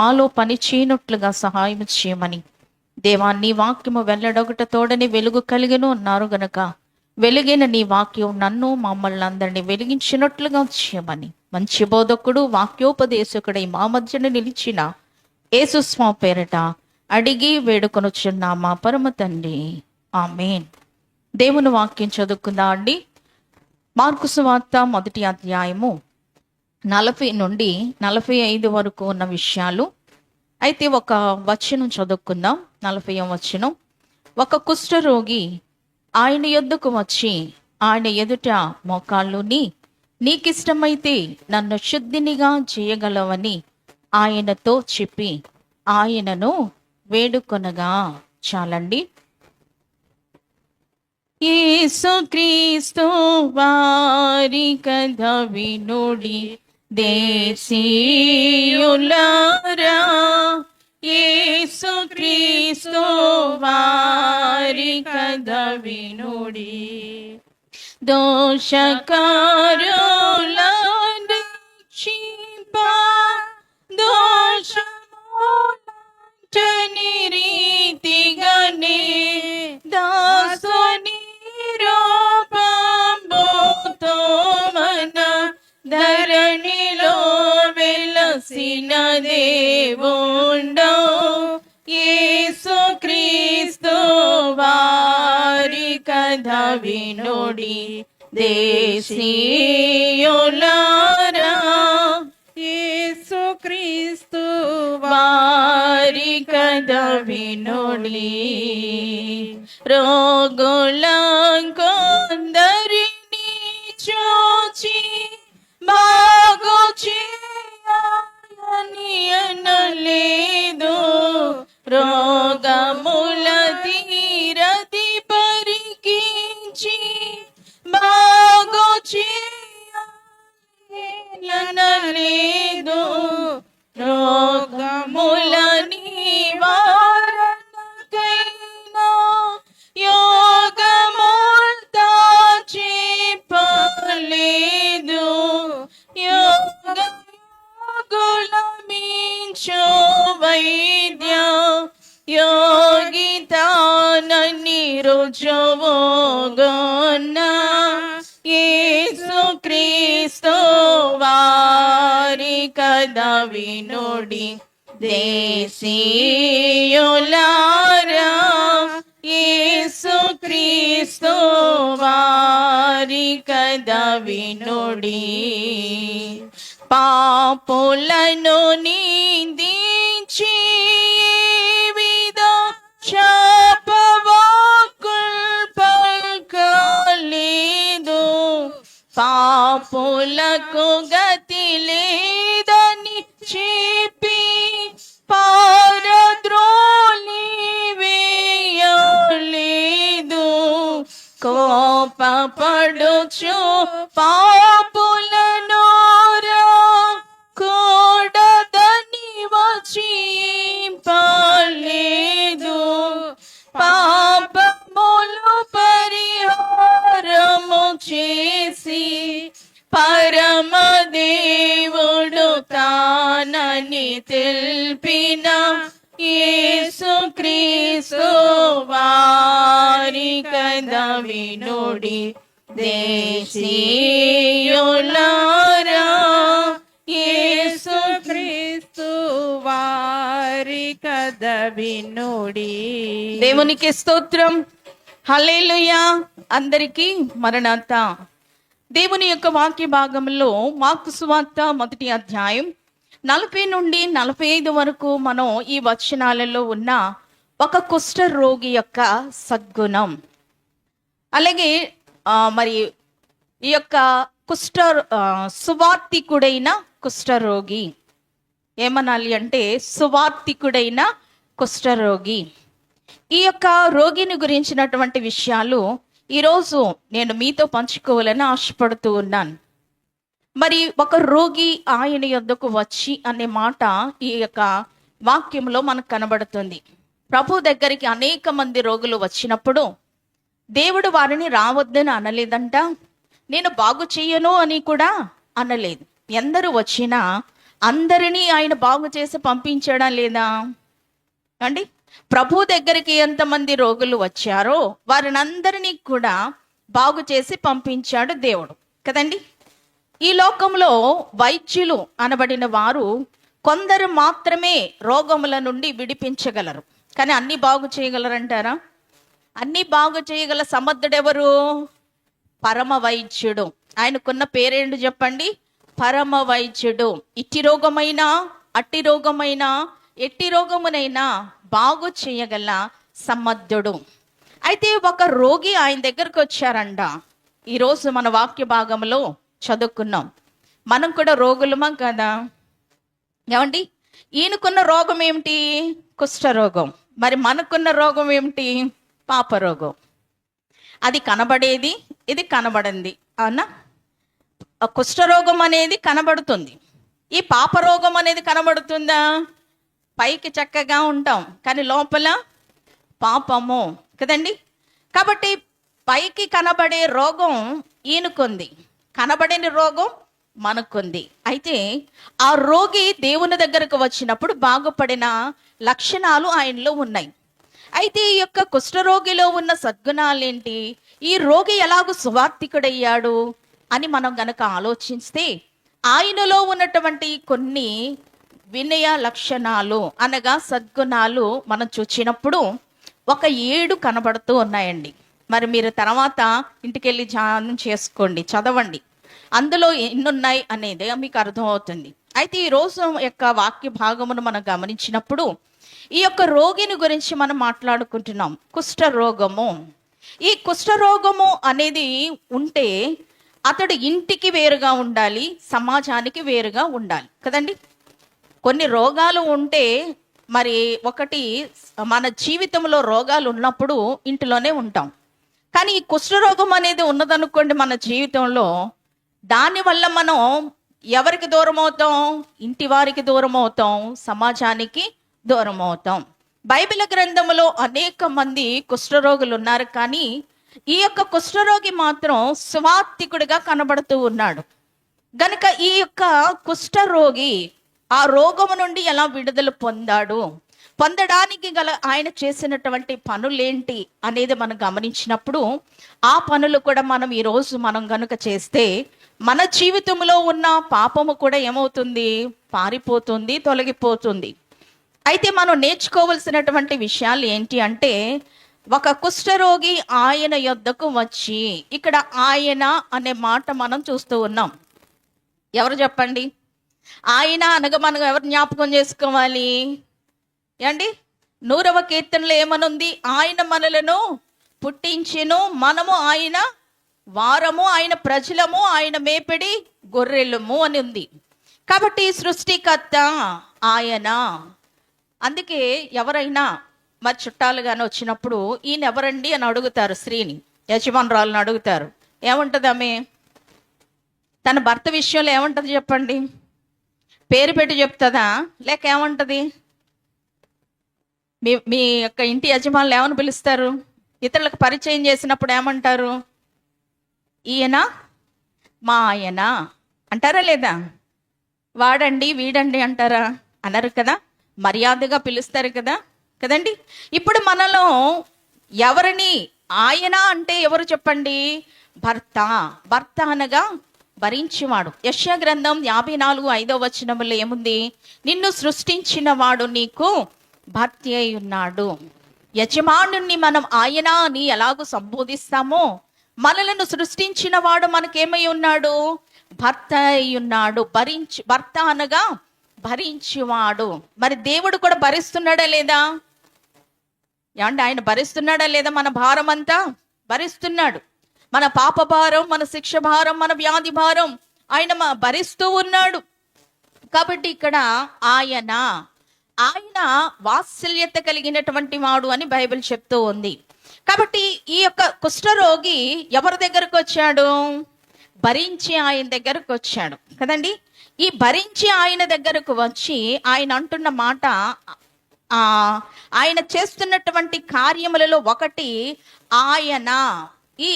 మాలో పని చేయనట్లుగా సహాయం చేయమని దేవా, నీ వాక్యము వెల్లడొకట తోడని వెలుగు కలిగిన ఉన్నారు గనక వెలుగైన నీ వాక్యం నన్ను మమ్మల్ని అందరినీ వెలిగించినట్లుగా చేయమని మంచి బోధకుడు వాక్యోపదేశకుడై మా మధ్యన నిలిచిన యేసుస్వా పేరట అడిగి వేడుకొనుచున్నా మా పరమ తండ్రి, ఆమేన్. దేవుని వాక్యం చదువుకుందాం అండి. మార్కు సువార్త 1వ అధ్యాయము 40 నుండి 45 వరకు ఉన్న విషయాలు. అయితే ఒక వచనం చదువుకుందాం. 40వ వచనం. ఒక కుష్ఠరోగి ఆయన యొద్దకు వచ్చి ఆయన ఎదుట మోకాళ్ళుని, నీకిష్టమైతే నన్ను శుద్ధినిగా చేయగలవని ఆయనతో చెప్పి ఆయనను వేడుకొనగా. చాలండి. యేసుక్రీస్తు వారి కథ వినుడి దేశీయులారా, యేసుక్రీస్తు వారి కథ వినుడి. దోషకారులను రక్షింప దోషములంటని రీతిగానే దాసుని రూపంబుతో మన ధరణిలో వెలసిన దేవుండో యేసుక్రీస్తు వారి కథ వినుడి దేశీయులారా, యేసుక్రీస్తు వారి కథ వినుడి. రోగులందరినీ చూచి బాగు చేయని అనలేదు, రోగముల తీరది పరికించి బాగు చేయనలేదు, రోగముల నివారణకైనా యోగముల్తా చెప్పలేదు, యోగులమించు వైద్య యోగితానని రుజువుగొన్న యేసుక్రీస్తు వారి కథ వినుడి దేశీయులారా, యేసుక్రీస్తు వారి కథ వినుడి. పాపులను నిందించి విధ శాపవాక్కులు పలకలేదు, పాపులకు గతి లేదని చెప్పి పారద్రోలి వేయలేదు, కోపపడుచు పాపులను కూడదని వచింపలేదు, పాపములు పరిహారము చేసి పరమదేవుడు తానని తెలిపిన యేసుక్రీస్తు వారి కథ వినుడి దేశీయులారా, యేసుక్రీస్తు వారి కథ వినుడి. దేవునికి స్తోత్రం. హల్లెలూయా. అందరికీ మరణాత. దేవుని యొక్క వాక్య భాగంలో మార్కు సువార్త 1వ అధ్యాయం 40 నుండి 45 వరకు మనం ఈ వచనాలలో ఉన్న ఒక కుష్ఠ రోగి యొక్క సద్గుణం, అలాగే మరి ఈ యొక్క సువార్తికుడైన కుష్ఠరోగి, ఏమనాలి అంటే సువార్తికుడైన కుష్ఠరోగి, ఈ యొక్క రోగిని గురించినటువంటి విషయాలు ఈరోజు నేను మీతో పంచుకోవాలని ఆశపడుతూ ఉన్నాను. మరి ఒక రోగి ఆయన యొద్దకు వచ్చి అనే మాట ఈ యొక్క వాక్యంలో మనకు కనబడుతుంది. ప్రభు దగ్గరికి అనేక మంది రోగులు వచ్చినప్పుడు దేవుడు వారిని రావద్దని అనలేదంట, నేను బాగు చెయ్యను అని కూడా అనలేదు. ఎందరు వచ్చినా అందరినీ ఆయన బాగు చేసి పంపించడా లేదా అండి? ప్రభు దగ్గరికి ఎంతమంది రోగులు వచ్చారో వారిని అందరినీ కూడా బాగు చేసి పంపించాడు దేవుడు కదండి. ఈ లోకంలో వైద్యులు అనబడిన వారు కొందరు మాత్రమే రోగముల నుండి విడిపించగలరు, కానీ అన్ని బాగు చేయగలరంటారా? అన్ని బాగు చేయగల సమర్థుడెవరు? పరమ వైద్యుడు. ఆయనకున్న పేరేంటి చెప్పండి? పరమ వైద్యుడు. ఇట్టి రోగమైనా అట్టి రోగమైనా ఎట్టి రోగమునైనా బాగు చేయగల సమర్థుడు. అయితే ఒక రోగి ఆయన దగ్గరకు వచ్చారంట. ఈరోజు మన వాక్య భాగంలో చదువుకున్నాం. మనం కూడా రోగులమా కదా? ఏమండి? ఈయనకున్న రోగం ఏమిటి? కుష్ఠరోగం. మరి మనకున్న రోగం ఏమిటి? పాపరోగం. అది కనబడేది, ఇది కనబడింది. అవునా? కుష్ఠరోగం అనేది కనబడుతుంది. ఈ పాపరోగం అనేది కనబడుతుందా? పైకి చక్కగా ఉంటాం, కానీ లోపల పాపము కదండి. కాబట్టి పైకి కనబడే రోగం ఈయనకుంది, కనబడని రోగం మనకుంది. అయితే ఆ రోగి దేవుని దగ్గరకు వచ్చినప్పుడు బాగుపడిన లక్షణాలు ఆయనలో ఉన్నాయి. అయితే ఈ యొక్క కుష్ఠరోగిలో ఉన్న సద్గుణాలేంటి? ఈ రోగి ఎలాగూ సువార్తికుడయ్యాడు అని మనం గనక ఆలోచిస్తే ఆయనలో ఉన్నటువంటి కొన్ని వినయ లక్షణాలు అనగా సద్గుణాలు మనం చూచినప్పుడు ఒక 7 కనబడుతూ ఉన్నాయండి. మరి మీరు తర్వాత ఇంటికెళ్ళి ధ్యానం చేసుకోండి, చదవండి, అందులో ఎన్నున్నాయి అనేది మీకు అర్థమవుతుంది. అయితే ఈ రోజు యొక్క వాక్య భాగమును మనం గమనించినప్పుడు ఈ యొక్క రోగిని గురించి మనం మాట్లాడుకుంటున్నాం. కుష్ఠరోగము. ఈ కుష్ఠరోగము అనేది ఉంటే అతడు ఇంటికి వేరుగా ఉండాలి, సమాజానికి వేరుగా ఉండాలి కదండి. కొన్ని రోగాలు ఉంటే మరి ఒకటి మన జీవితంలో రోగాలు ఉన్నప్పుడు ఇంటిలోనే ఉంటాం, కానీ ఈ కుష్ఠరోగం అనేది ఉన్నదనుకోండి మన జీవితంలో, దానివల్ల మనం ఎవరికి దూరం అవుతాం? ఇంటి వారికి దూరం అవుతాం, సమాజానికి దూరం అవుతాం. బైబిల్ గ్రంథంలో అనేక మంది కుష్ఠరోగులు ఉన్నారు, కానీ ఈ యొక్క కుష్ఠరోగి మాత్రం సువార్తికుడిగా కనబడుతూ ఉన్నాడు. గనుక ఈ యొక్క కుష్ఠరోగి ఆ రోగము నుండి ఎలా విడుదల పొందడానికి గల ఆయన చేసినటువంటి పనులేంటి అనేది మనం గమనించినప్పుడు ఆ పనులు కూడా మనం ఈరోజు మనం గనుక చేస్తే మన జీవితంలో ఉన్న పాపము కూడా ఏమవుతుంది? పారిపోతుంది, తొలగిపోతుంది. అయితే మనం నేర్చుకోవలసినటువంటి విషయాలు ఏంటి అంటే, ఒక కుష్ఠరోగి ఆయన యొద్దకు వచ్చి, ఇక్కడ ఆయన అనే మాట మనం చూస్తూ ఉన్నాం. ఎవరు చెప్పండి? ఆయన అనగా మనం ఎవరు జ్ఞాపకం చేసుకోవాలి ఏమండి? 100వ కీర్తనలో ఏమనుంది? ఆయన మనలను పుట్టించెను, మనము ఆయన వారము, ఆయన ప్రజలము, ఆయన మేపిడి గొర్రెలము అని ఉంది. కాబట్టి సృష్టికర్త ఆయన. అందుకే ఎవరైనా మరి చుట్టాలుగానే వచ్చినప్పుడు ఈయన ఎవరండి అని అడుగుతారు. స్త్రీని, యజమానురాలను అడుగుతారు. ఏముంటుంది ఆమె? తన భర్త విషయంలో ఏముంటుంది చెప్పండి? పేరు పెట్టి చెప్తుందా, లేక ఏముంటుంది? మీ యొక్క ఇంటి యజమానులు ఏమని పిలుస్తారు? ఇతరులకు పరిచయం చేసినప్పుడు ఏమంటారు? ఈయన మా ఆయన అంటారా లేదా? వాడండి వీడండి అంటారా? అనరు కదా, మర్యాదగా పిలుస్తారు కదా కదండి. ఇప్పుడు మనలో ఎవరిని ఆయన అంటే ఎవరు చెప్పండి? భర్త. భర్త అనగా భరించేవాడు. యెషయా గ్రంథం 54:5 ఏముంది? నిన్ను సృష్టించిన వాడు నీకు భర్త అయి ఉన్నాడు. యజమానుని మనం ఆయన అని ఎలాగూ సంబోధిస్తామో, మనలను సృష్టించిన వాడు మనకేమై ఉన్నాడు? భర్త అయి ఉన్నాడు. భర్త అనగా భరించేవాడు. మరి దేవుడు కూడా భరిస్తున్నాడా లేదా? ఏమంటే ఆయన భరిస్తున్నాడా లేదా? మన భారం అంతా భరిస్తున్నాడు. మన పాప భారం, మన శిక్ష భారం, మన వ్యాధి భారం ఆయన భరిస్తూ ఉన్నాడు. కాబట్టి ఇక్కడ ఆయన వాత్సల్యత కలిగినటువంటి వాడు అని బైబిల్ చెప్తూ ఉంది. కాబట్టి ఈ యొక్క కుష్ఠరోగి ఎవరి దగ్గరకు వచ్చాడు? భరించి ఆయన దగ్గరకు వచ్చాడు కదండి. ఈ భరించి ఆయన దగ్గరకు వచ్చి ఆయన అంటున్న మాట, ఆయన చేస్తున్నటువంటి కార్యములలో ఒకటి ఆయన. ఈ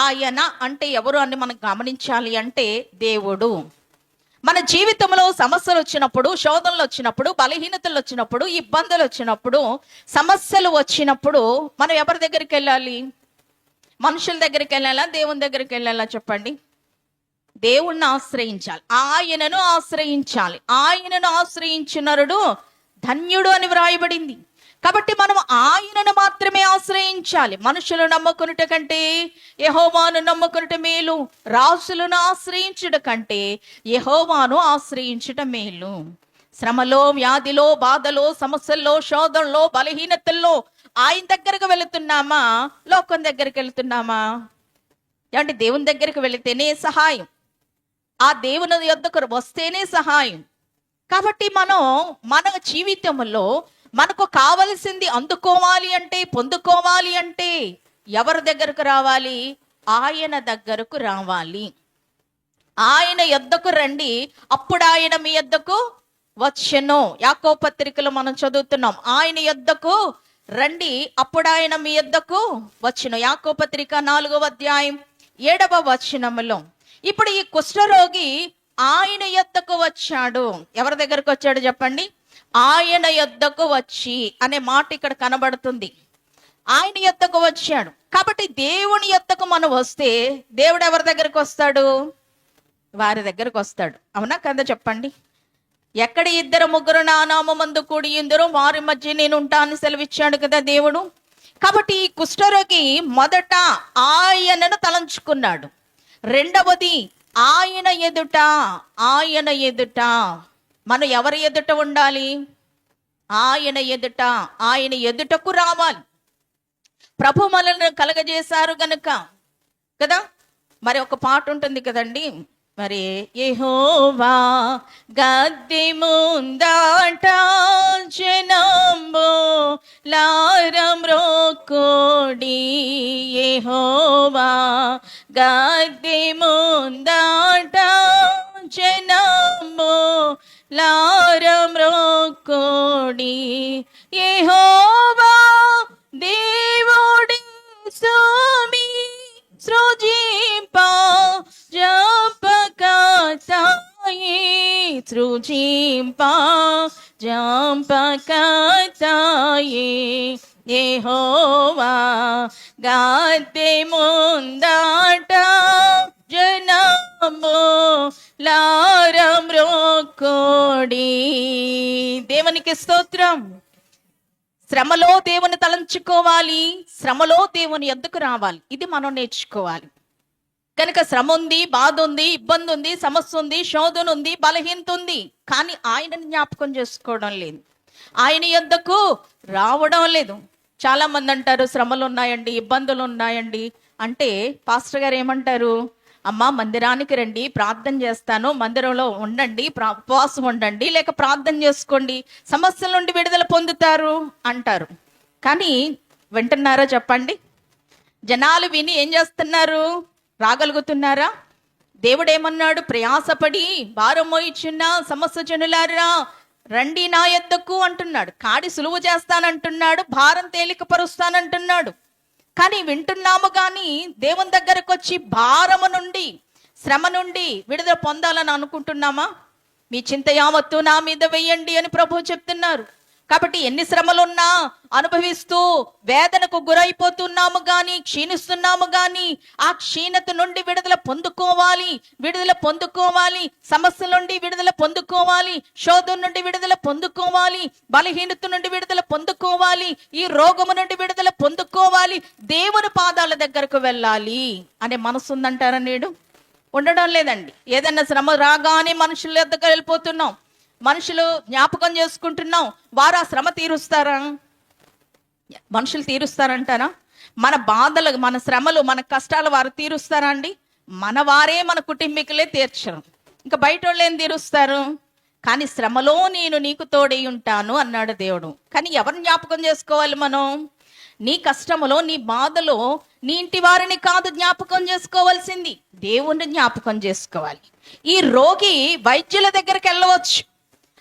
ఆయన అంటే ఎవరు అని మనం గమనించాలి అంటే దేవుడు. మన జీవితంలో సమస్యలు వచ్చినప్పుడు, శోధనలు వచ్చినప్పుడు, బలహీనతలు వచ్చినప్పుడు, ఇబ్బందులు వచ్చినప్పుడు, సమస్యలు వచ్చినప్పుడు మనం ఎవరి దగ్గరికి వెళ్ళాలి? మనుషుల దగ్గరికి వెళ్ళాలా, దేవుని దగ్గరికి వెళ్ళాలా? చెప్పండి. దేవుణ్ణి ఆశ్రయించాలి, ఆయనను ఆశ్రయించాలి. ఆయనను ఆశ్రయించునరుడు ధన్యుడు అని వ్రాయబడింది. కాబట్టి మనం ఆయనను మాత్రమే ఆశ్రయించాలి. మనుషులు నమ్ముకునుట కంటే యెహోవాను నమ్ముకునుట మేలు, రాజులను ఆశ్రయించుట కంటే యెహోవాను ఆశ్రయించుట మేలు. శ్రమలో, వ్యాధిలో, బాధలో, సమస్యల్లో, శోధనలో, బలహీనతల్లో ఆయన దగ్గరకు వెళుతున్నామా, లోకం దగ్గరికి వెళుతున్నామా? అంటే దేవుని దగ్గరికి వెళితేనే సహాయం, ఆ దేవుని యొద్దకు వస్తేనే సహాయం. కాబట్టి మనం మన జీవితంలో మనకు కావలసింది అందుకోవాలి అంటే, పొందుకోవాలి అంటే ఎవరి దగ్గరకు రావాలి? ఆయన దగ్గరకు రావాలి. ఆయన యొద్దకు రండి, అప్పుడు ఆయన మీ యొద్దకు వచ్చెను. యాకోబు పత్రికలో మనం చదువుతున్నాం, ఆయన యొద్దకు రండి, అప్పుడు ఆయన మీ యొద్దకు వచ్చెను. యాకోబు పత్రిక 4వ అధ్యాయం 7వ వచనములో. ఇప్పుడు ఈ కుష్ఠరోగి ఆయన యొద్దకు వచ్చాడు. ఎవరి దగ్గరకు వచ్చాడు చెప్పండి? ఆయన యొద్దకు వచ్చి అనే మాట ఇక్కడ కనబడుతుంది. ఆయన యొద్దకు వచ్చాడు. కాబట్టి దేవుని యొద్దకు మనం వస్తే దేవుడు ఎవరి దగ్గరకు వస్తాడు? వారి దగ్గరకు వస్తాడు. అవునా కదా? చెప్పండి. ఎక్కడ ఇద్దరు ముగ్గురు నా నామమందు కూడి ఉందరో వారి మధ్య నేను ఉంటానని సెలవిచ్చాడు కదా దేవుడు. కాబట్టి ఈ కుష్ఠరోగి మొదట ఆయనను తలంచుకున్నాడు. రెండవది ఆయన ఎదుట మనం ఎవరి ఎదుట ఉండాలి? ఆయన ఎదుట, ఆయన ఎదుటకు రావాలి. ప్రభు మనల్ని కలగజేశారు గనుక కదా. మరి ఒక పాట ఉంటుంది కదండి, మరి యెహోవా గద్దె ముందాట జనంబో లారమ్రోకోడి, యెహోవా గద్దె ముందాట జనంబో లారమ్రోకోడి, యెహోవా దేవుడి స్వామి సృజింప జంపకతాయి, సృజింప జంపకతాయి, యెహోవా గద్దె ముందాట జనము లారమ్రోకోడి. దేవునికి స్తోత్రం. శ్రమలో దేవుని తలంచుకోవాలి, శ్రమలో దేవుని యొద్దకు రావాలి. ఇది మనం నేర్చుకోవాలి. కనుక శ్రమ ఉంది, బాధ ఉంది, ఇబ్బంది ఉంది, సమస్య ఉంది, శోధన ఉంది, బలహీనత ఉంది, కానీ ఆయనని జ్ఞాపకం చేసుకోవడం లేదు, ఆయన యొద్దకు రావడం లేదు. చాలా మంది అంటారు శ్రమలు ఉన్నాయండి, ఇబ్బందులు ఉన్నాయండి అంటే పాస్టర్ గారు ఏమంటారు? అమ్మ మందిరానికి రండి, ప్రార్థన చేస్తాను, మందిరంలో ఉండండి, ఉపవాసం ఉండండి, లేక ప్రార్థన చేసుకోండి, సమస్యల నుండి విడుదల పొందుతారు అంటారు. కానీ వింటున్నారా చెప్పండి? జనాలు విని ఏం చేస్తున్నారు? రాగలుగుతున్నారా? దేవుడు ఏమన్నాడు? ప్రయాసపడి భారం మోయిచున్న సమస్త జనులారా రండి నా యొద్దకు అంటున్నాడు. కాడి సులువు చేస్తానంటున్నాడు, భారం తేలికపరుస్తానంటున్నాడు. కానీ వింటున్నాము, కానీ దేవుని దగ్గరకు వచ్చి భారము నుండి, శ్రమ నుండి విడుదల పొందాలని అనుకుంటున్నామా? మీ చింత యావత్తు నా మీద వెయ్యండి అని ప్రభువు చెప్తున్నారు. కాబట్టి ఎన్ని శ్రమలున్నా అనుభవిస్తూ వేదనకు గురైపోతున్నాము కానీ, క్షీణిస్తున్నాము కానీ, ఆ క్షీణత నుండి విడుదల పొందుకోవాలి, సమస్య నుండి విడుదల పొందుకోవాలి, శోధన నుండి విడుదల పొందుకోవాలి, బలహీనత నుండి విడుదల పొందుకోవాలి, ఈ రోగము నుండి విడుదల పొందుకోవాలి, దేవుని పాదాల దగ్గరకు వెళ్ళాలి అనే మనసు ఉందంటారా? నేడు ఉండడం లేదండి. ఏదన్నా శ్రమ రాగానే మనుషుల దగ్గర వెళ్ళిపోతున్నాం, మనుషులు జ్ఞాపకం చేసుకుంటున్నాం. వారు ఆ శ్రమ తీరుస్తారా? మనుషులు తీరుస్తారంటారా? మన బాధలు, మన శ్రమలు, మన కష్టాలు వారు తీరుస్తారా అండి? మన వారే, మన కుటుంబీకులే తీర్చరు, ఇంకా బయట వాళ్ళు ఏం తీరుస్తారు? కానీ శ్రమలో నేను నీకు తోడై ఉంటాను అన్నాడు దేవుడు. కానీ ఎవరిని జ్ఞాపకం చేసుకోవాలి మనం? నీ కష్టములో, నీ బాధలో నీ ఇంటి వారిని కాదు జ్ఞాపకం చేసుకోవాల్సింది, దేవుణ్ణి జ్ఞాపకం చేసుకోవాలి. ఈ రోగి వైద్యుల దగ్గరికి వెళ్ళవచ్చు,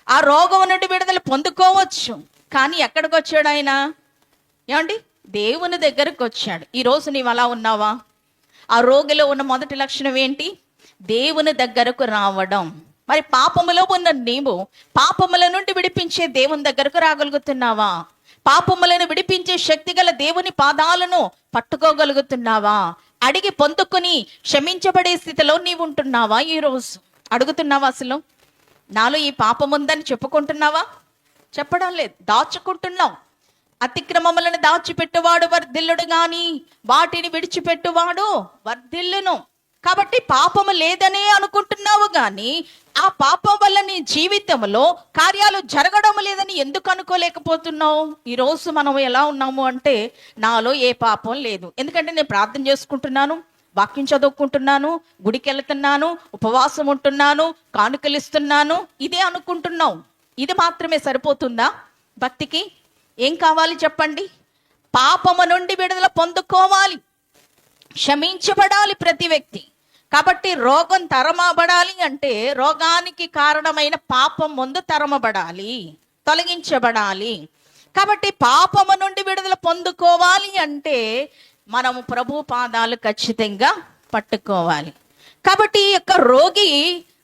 ఆ రోగం నుండి విడుదల పొందుకోవచ్చు, కానీ ఎక్కడికి వచ్చాడు ఆయన? ఏమండి? దేవుని దగ్గరకు వచ్చాడు. ఈరోజు నీవు అలా ఉన్నావా? ఆ రోగిలో ఉన్న మొదటి లక్షణం ఏంటి? దేవుని దగ్గరకు రావడం. మరి పాపములో ఉన్న నీవు పాపముల నుండి విడిపించే దేవుని దగ్గరకు రాగలుగుతున్నావా? పాపములను విడిపించే శక్తి గల దేవుని పాదాలను పట్టుకోగలుగుతున్నావా? అడిగి పొందుకుని క్షమించబడే స్థితిలో నీవు ఉంటున్నావా? ఈరోజు అడుగుతున్నావా? అసలు నాలో ఈ పాపం ఉందని చెప్పుకుంటున్నావా? చెప్పడం లేదు, దాచుకుంటున్నావు. అతిక్రమములను దాచిపెట్టువాడు వర్ధిల్లుడు గాని వాటిని విడిచిపెట్టువాడు వర్ధిల్లును. కాబట్టి పాపము లేదనే అనుకుంటున్నావు గాని ఆ పాపం వల్ల నీ జీవితంలో కార్యాలు జరగడం లేదని ఎందుకు అనుకోలేకపోతున్నావు? ఈరోజు మనం ఎలా ఉన్నాము అంటే, నాలో ఏ పాపం లేదు, ఎందుకంటే నేను ప్రార్థన చేసుకుంటున్నాను, వాక్యం చదువుకుంటున్నాను, గుడికి వెళ్తున్నాను, ఉపవాసం ఉంటున్నాను, కానుకలు ఇస్తున్నాను, ఇదే అనుకుంటున్నావు. ఇది మాత్రమే సరిపోతుందా భక్తికి? ఏం కావాలి చెప్పండి? పాపము నుండి విడుదల పొందుకోవాలి, క్షమించబడాలి ప్రతి వ్యక్తి. కాబట్టి రోగం తరమబడాలి అంటే రోగానికి కారణమైన పాపం ముందు తరమబడాలి, తొలగించబడాలి. కాబట్టి పాపము నుండి విడుదల పొందుకోవాలి అంటే మనము ప్రభు పాదాలు ఖచ్చితంగా పట్టుకోవాలి. కాబట్టి ఈ యొక్క రోగి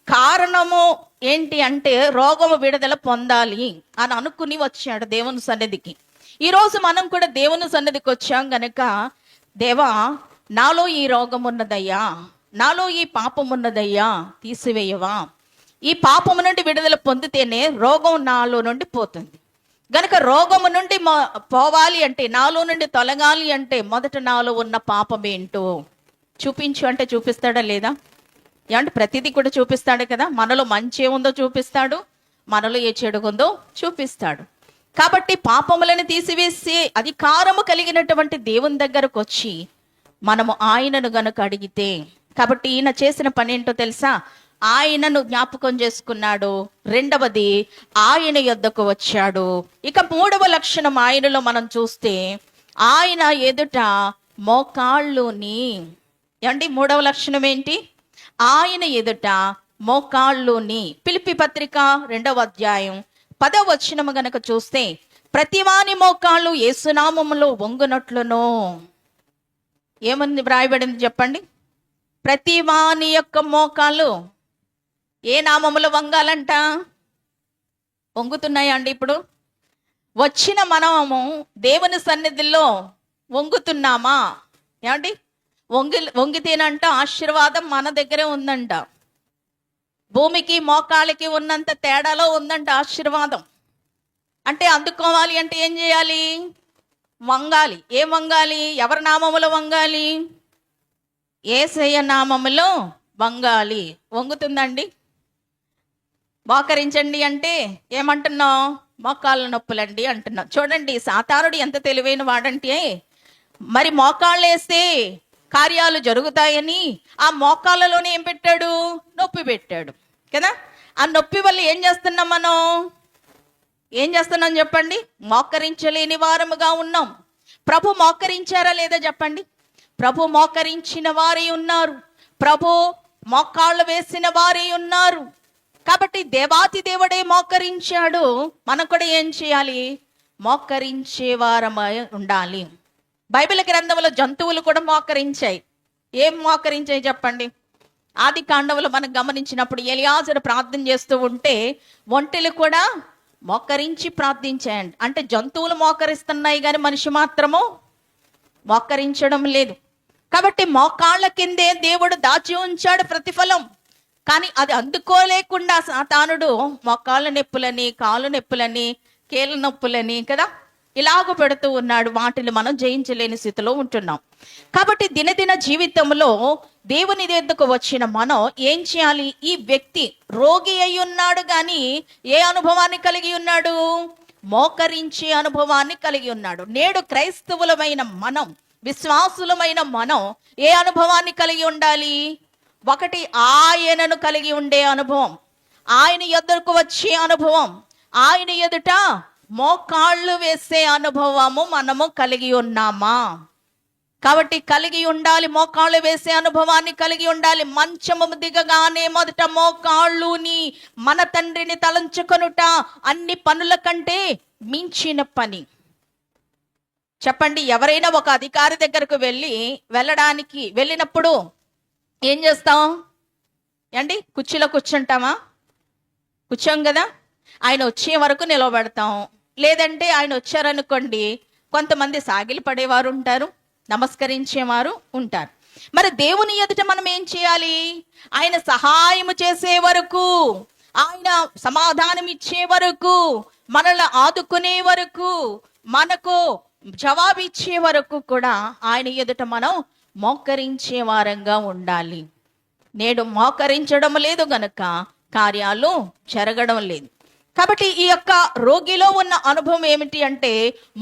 కారణము ఏంటి అంటే రోగము విడుదల పొందాలి అని అనుకుని వచ్చాడు దేవుని సన్నిధికి. ఈరోజు మనం కూడా దేవుని సన్నిధికి వచ్చాం గనక, దేవా నాలో ఈ రోగం ఉన్నదయ్యా, నాలో ఈ పాపం ఉన్నదయ్యా, తీసివేయవా. ఈ పాపము నుండి విడుదల పొందితేనే రోగం నాలో నుండి పోతుంది. గనక రోగము నుండి పోవాలి అంటే, నాలో నుండి తొలగాలి అంటే మొదట నాలో ఉన్న పాపం ఏంటో చూపించు అంటే చూపిస్తాడా లేదా? ఏమంటే ప్రతిదీ కూడా చూపిస్తాడు కదా. మనలో మంచి ఏముందో చూపిస్తాడు, మనలో ఏ చెడు ఉందో చూపిస్తాడు. కాబట్టి పాపములను తీసివేసి అధికారము కలిగినటువంటి దేవుని దగ్గరకు వచ్చి మనము ఆయనను గనుక అడిగితే, కాబట్టి ఈయన చేసిన పని ఏంటో తెలుసా? ఆయనను జ్ఞాపకం చేసుకున్నాడు. రెండవది ఆయన యొద్దకు వచ్చాడు. ఇక మూడవ లక్షణం ఆయనలో మనం చూస్తే, ఆయన ఎదుట మోకాళ్ళుని. ఏమండి మూడవ లక్షణం ఏంటి? ఆయన ఎదుట మోకాళ్ళుని. ఫిలిప్పీ పత్రిక 2వ అధ్యాయం 10వ వచనము గనక చూస్తే, ప్రతివాని మోకాళ్ళు యేసునామములో వంగునట్లును. ఏముంది వ్రాయబడింది చెప్పండి? ప్రతివాని యొక్క మోకాళ్ళు ఏ నామములో వంగాలంట? వంగుతున్నాయా అండి? ఇప్పుడు వచ్చిన మనము దేవుని సన్నిధిలో వంగుతున్నామా? ఏమండి వంగితేనంట ఆశీర్వాదం మన దగ్గరే ఉందంట. భూమికి మోకాళ్ళకి ఉన్నంత తేడాలో ఉందంట ఆశీర్వాదం. అంటే అందుకోవాలి అంటే ఏం చేయాలి? వంగాలి. ఏం వంగాలి? ఎవరి నామములో వంగాలి? యేసయ్య నామములో వంగాలి. వంగుతుందండి? మోకరించండి అంటే ఏమంటున్నావు? మోకాళ్ళ నొప్పులండి అంటున్నావు. చూడండి సాతానుడు ఎంత తెలివైన వాడంటే, మరి మోకాళ్ళు వేస్తే కార్యాలు జరుగుతాయని ఆ మోకాళ్ళలోనే ఏం పెట్టాడు? నొప్పి పెట్టాడు కదా. ఆ నొప్పి వల్ల ఏం చేస్తున్నాం మనం? ఏం చేస్తున్నాం చెప్పండి? మోకరించలేని వారముగా ఉన్నాం. ప్రభు మోకరించారా లేదా చెప్పండి? ప్రభు మోకరించిన వారే ఉన్నారు, ప్రభు మోకాళ్ళు వేసిన వారే ఉన్నారు. కాబట్టి దేవాతి దేవుడే మోకరించాడు. మనం కూడా ఏం చేయాలి? మోకరించే వారమై ఉండాలి. బైబిల్ గ్రంథంలో జంతువులు కూడా మోకరించాయి. ఏం మోకరించాయి చెప్పండి? ఆది కాండంలో మనం గమనించినప్పుడు ఎలియాజరు ప్రార్థన చేస్తూ ఉంటే ఒంటెలు కూడా మోకరించి ప్రార్థించాయండి. అంటే జంతువులు మోకరిస్తున్నాయి కానీ మనిషి మాత్రము మోకరించడం లేదు. కాబట్టి మోకాళ్ళ కిందే దేవుడు దాచి ఉంచాడు ప్రతిఫలం. కానీ అది అందుకోలేకుండా సాతానుడు మోకాళ్ళ నొప్పులని, కాళ్ళు నొప్పులని, కీళ్ళ నొప్పులని కదా ఇలాగ పెడుతూ ఉన్నాడు. వాటిని మనం జయించలేని స్థితిలో ఉంటున్నాం. కాబట్టి దినదిన జీవితంలో దేవుని దగ్గరకు వచ్చిన మనం ఏం చేయాలి? ఈ వ్యక్తి రోగి అయి ఉన్నాడు కానీ ఏ అనుభవాన్ని కలిగి ఉన్నాడు? మోకరించే అనుభవాన్ని కలిగి ఉన్నాడు. నేడు క్రైస్తవులమైన మనం, విశ్వాసులమైన మనం ఏ అనుభవాన్ని కలిగి ఉండాలి? ఒకటి ఆయనను కలిగి ఉండే అనుభవం, ఆయన ఎదురుకు వచ్చే అనుభవం, ఆయన ఎదుట మోకాళ్ళు వేసే అనుభవము మనము కలిగి ఉన్నామా? కాబట్టి కలిగి ఉండాలి. మోకాళ్ళు వేసే అనుభవాన్ని కలిగి ఉండాలి. మంచము దిగగానే మొదట మోకాళ్ళుని మన తండ్రిని తలంచుకొనుట అన్ని పనుల కంటే మించిన పని. చెప్పండి, ఎవరైనా ఒక అధికారి దగ్గరకు వెళ్ళినప్పుడు ఏం చేస్తాం అండి? కుర్చీలో కూర్చుంటామా? కూర్చోం కదా. ఆయన వచ్చే వరకు నిలబెడతాం. లేదంటే ఆయన వచ్చారనుకోండి, కొంతమంది సాగిలి పడేవారు ఉంటారు, నమస్కరించేవారు ఉంటారు. మరి దేవుని ఎదుట మనం ఏం చేయాలి? ఆయన సహాయము చేసే వరకు, ఆయన సమాధానం ఇచ్చే వరకు, మనల్ని ఆదుకునే వరకు, మనకు జవాబు ఇచ్చే వరకు కూడా ఆయన ఎదుట మనం మోకరించే వారంగా ఉండాలి. నేడు మోకరించడం లేదు గనుక కార్యాలు జరగడం లేదు. కాబట్టి ఈ యొక్క రోగిలో ఉన్న అనుభవం ఏమిటి అంటే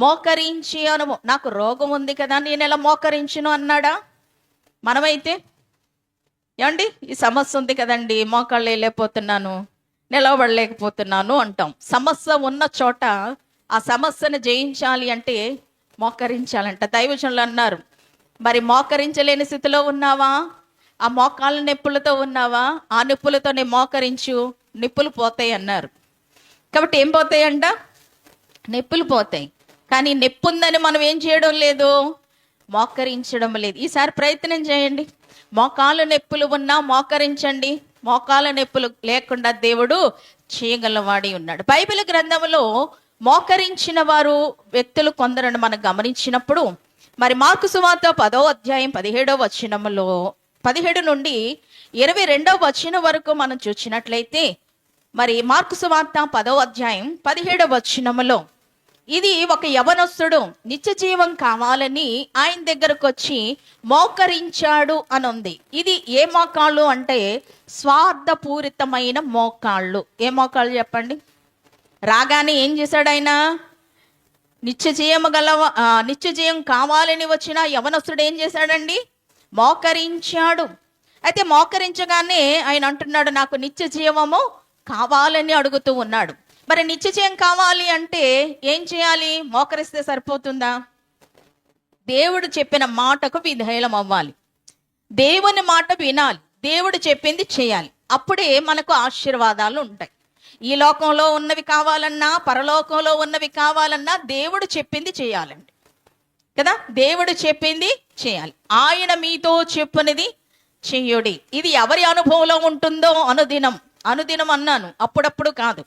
మోకరించే అనుభవం. నాకు రోగం ఉంది కదా, నేను ఎలా మోకరించును అన్నాడా? మనమైతే ఏమండి, ఈ సమస్య ఉంది కదండి, మోకాళ్ళు వెళ్ళలేకపోతున్నాను, నిలవబడలేకపోతున్నాను అంటాం. సమస్య ఉన్న చోట ఆ సమస్యను జయించాలి అంటే మోకరించాలంట. దైవజనులు అన్నారు, మరి మోకరించలేని స్థితిలో ఉన్నావా? ఆ మోకాళ్ళ నొప్పులతో ఉన్నావా? ఆ నొప్పులతోనే మోకరించు, నొప్పులు పోతాయి అన్నారు. కాబట్టి ఏం పోతాయంట? నొప్పులు పోతాయి. కానీ నొప్పి ఉందని మనం ఏం చేయడం లేదు, మోకరించడం లేదు. ఈసారి ప్రయత్నం చేయండి. మోకాళ్ళ నొప్పులు ఉన్నా మోకరించండి. మోకాళ్ళ నొప్పులు లేకుండా దేవుడు చేయగలవాడి ఉన్నాడు. బైబిల్ గ్రంథంలో మోకరించిన వారు వ్యక్తులు కొందరని మనం గమనించినప్పుడు, మరి మార్కు సువార్త 10వ అధ్యాయం 17వ వచనములో 17 నుండి 22వ వచనం వరకు మనం చూసినట్లయితే, మరి మార్కు సువార్త 10వ అధ్యాయం 17వ వచనములో ఇది ఒక యవనస్తుడు నిత్య జీవం కావాలని ఆయన దగ్గరకు వచ్చి మోకరించాడు అని ఉంది. ఇది ఏ మోకాళ్ళు అంటే స్వార్థపూరితమైన మోకాళ్ళు. ఏ మోకాళ్ళు చెప్పండి? రాగానే ఏం చేశాడు ఆయన? నిత్య జీవం కావాలని వచ్చిన యవనస్తుడు ఏం చేశాడండి? మోకరించాడు. అయితే మోకరించగానే ఆయన అంటున్నాడు, నాకు నిత్య జీవము కావాలని అడుగుతూ ఉన్నాడు. మరి నిత్య జీవం కావాలి అంటే ఏం చేయాలి? మోకరిస్తే సరిపోతుందా? దేవుడు చెప్పిన మాటకు విధేయులం అవ్వాలి. దేవుని మాట వినాలి. దేవుడు చెప్పింది చేయాలి. అప్పుడే మనకు ఆశీర్వాదాలు ఉంటాయి. ఈ లోకంలో ఉన్నవి కావాలన్నా, పరలోకంలో ఉన్నవి కావాలన్నా దేవుడు చెప్పింది చేయాలండి కదా. దేవుడు చెప్పింది చేయాలి. ఆయన మీతో చెప్పినది చెయ్యుడి. ఇది ఎవరి అనుభవంలో ఉంటుందో అనుదినం అన్నాను, అప్పుడప్పుడు కాదు.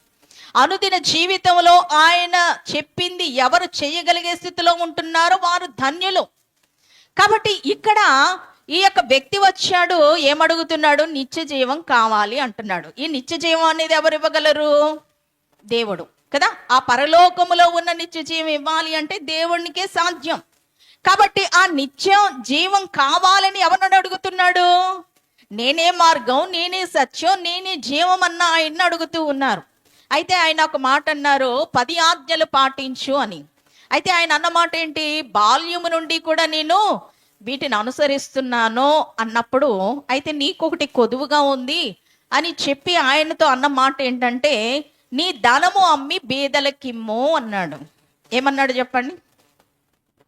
అనుదిన జీవితంలో ఆయన చెప్పింది ఎవరు చేయగలిగే స్థితిలో ఉంటున్నారో వారు ధన్యులు. కాబట్టి ఇక్కడ ఈ యొక్క వ్యక్తి వచ్చాడు, ఏమడుగుతున్నాడు? నిత్య జీవం కావాలి అంటున్నాడు. ఈ నిత్య జీవం అనేది ఎవరు ఇవ్వగలరు? దేవుడు కదా. ఆ పరలోకములో ఉన్న నిత్య జీవం ఇవ్వాలి అంటే దేవునికే సాధ్యం. కాబట్టి ఆ నిత్య జీవం కావాలని ఎవరిని అడుగుతున్నాడు? నేనే మార్గం, నేనే సత్యం, నేనే జీవం అన్న ఆయన్ని అడుగుతూ ఉన్నారు. అయితే ఆయన ఒక మాట అన్నారు, 10 ఆజ్ఞలు పాటించు అని. అయితే ఆయన అన్న మాట ఏంటి? బాల్యము నుండి కూడా నేను వీటిని అనుసరిస్తున్నాను అన్నప్పుడు, అయితే నీకొకటి కొదువుగా ఉంది అని చెప్పి ఆయనతో అన్న మాట ఏంటంటే, నీ ధనము అమ్మి బీదలకిమ్ము అన్నాడు. ఏమన్నాడు చెప్పండి?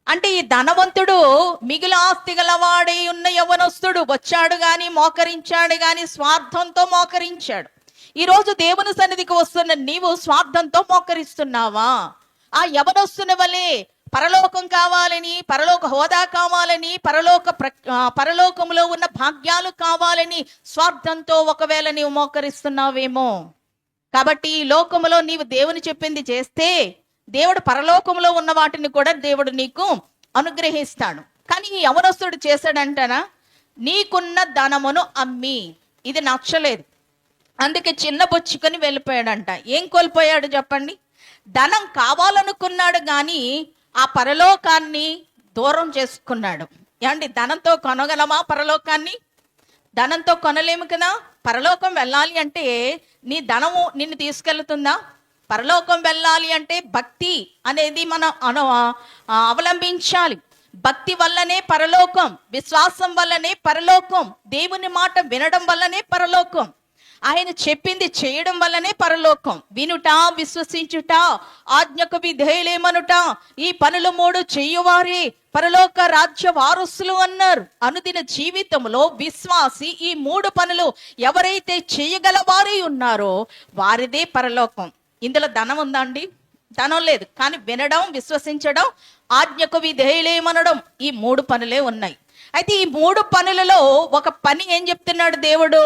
అంటే ఈ ధనవంతుడు మిగిలిన ఆస్తి గలవాడై ఉన్న యవ్వనస్తుడు వచ్చాడు గాని, మోకరించాడు గాని స్వార్థంతో మోకరించాడు. ఈరోజు దేవుని సన్నిధికి వస్తున్న నీవు స్వార్థంతో మోకరిస్తున్నావా? ఆ యవనస్తుని వలె పరలోకం కావాలని, పరలోక హోదా కావాలని, పరలోకంలో ఉన్న భాగ్యాలు కావాలని స్వార్థంతో ఒకవేళ నీవు మోకరిస్తున్నావేమో. కాబట్టి ఈ లోకములో నీవు దేవుని చెప్పింది చేస్తే దేవుడు పరలోకంలో ఉన్న వాటిని కూడా దేవుడు నీకు అనుగ్రహిస్తాడు. కానీ ఈ యవనస్తుడు చేశాడంటనా, నీకున్న ధనమును అమ్మి. ఇది నచ్చలేదు, అందుకే చిన్నబొచ్చుకొని వెళ్ళిపోయాడంట. ఏం కోల్పోయాడు చెప్పండి? ధనం కావాలనుకున్నాడు కానీ ఆ పరలోకాన్ని దూరం చేసుకున్నాడు. ఏమండి, ధనంతో కొనగలమా పరలోకాన్ని? ధనంతో కొనలేము కదా. పరలోకం వెళ్ళాలి అంటే నీ ధనము నిన్ను తీసుకెళ్తుందా? పరలోకం వెళ్ళాలి అంటే భక్తి అనేది మనం అవలంబించాలి. భక్తి వల్లనే పరలోకం, విశ్వాసం వల్లనే పరలోకం, దేవుని మాట వినడం వల్లనే పరలోకం, ఆయన చెప్పింది చేయడం వల్లనే పరలోకం. వినుట, విశ్వసించుట, ఆజ్ఞకు విధేయులేమనుట, ఈ పనులు 3 చేయువారే పరలోక రాజ్య వారసులు అన్నారు. అనుదిన జీవితంలో విశ్వాసి ఈ 3 పనులు ఎవరైతే చేయగలవారై ఉన్నారో వారిదే పరలోకం. ఇందులో ధనం ఉందా అండి? ధనం లేదు. కానీ వినడం, విశ్వసించడం, ఆజ్ఞకు విధేయులేమనడం, ఈ 3 పనులే ఉన్నాయి. అయితే ఈ 3 పనులలో ఒక పని ఏం చెప్తున్నాడు దేవుడు?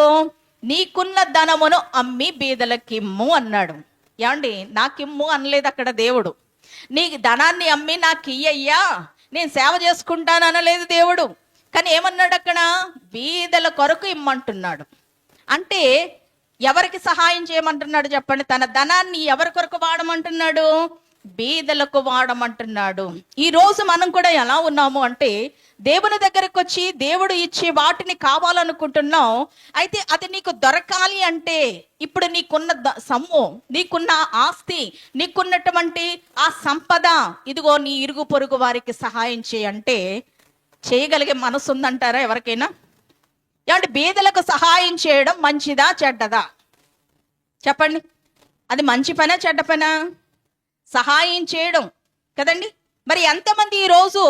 నీకున్న ధనమును అమ్మి బీదలకిమ్ము అన్నాడు. ఏమండి, నాకిమ్ము అనలేదు అక్కడ దేవుడు. నీ ధనాన్ని అమ్మి నాకు ఇయ్యయ్యా, నేను సేవ చేసుకుంటాను అనలేదు దేవుడు. కానీ ఏమన్నాడు అక్కడ? బీదల కొరకు ఇమ్మంటున్నాడు. అంటే ఎవరికి సహాయం చేయమంటున్నాడు చెప్పండి? తన ధనాన్ని ఎవరి కొరకు వాడమంటున్నాడు? బీదలకు వాడమంటున్నాడు. ఈ రోజు మనం కూడా ఎలా ఉన్నాము అంటే, దేవుని దగ్గరకు వచ్చి దేవుడు ఇచ్చే వాటిని కావాలనుకుంటున్నాం. అయితే అది నీకు దొరకాలి అంటే ఇప్పుడు నీకున్న సొమ్ము, నీకున్న ఆస్తి, నీకున్నటువంటి ఆ సంపద, ఇదిగో నీ ఇరుగు పొరుగు వారికి సహాయం చేయంటే చేయగలిగే మనసు ఉందంటారా ఎవరికైనా? ఏమంటే బీదలకు సహాయం చేయడం మంచిదా చెడ్డదా చెప్పండి? అది మంచి పనా చెడ్డ పనా? సహాయం చేయడం కదండి. మరి ఎంతమంది ఈరోజు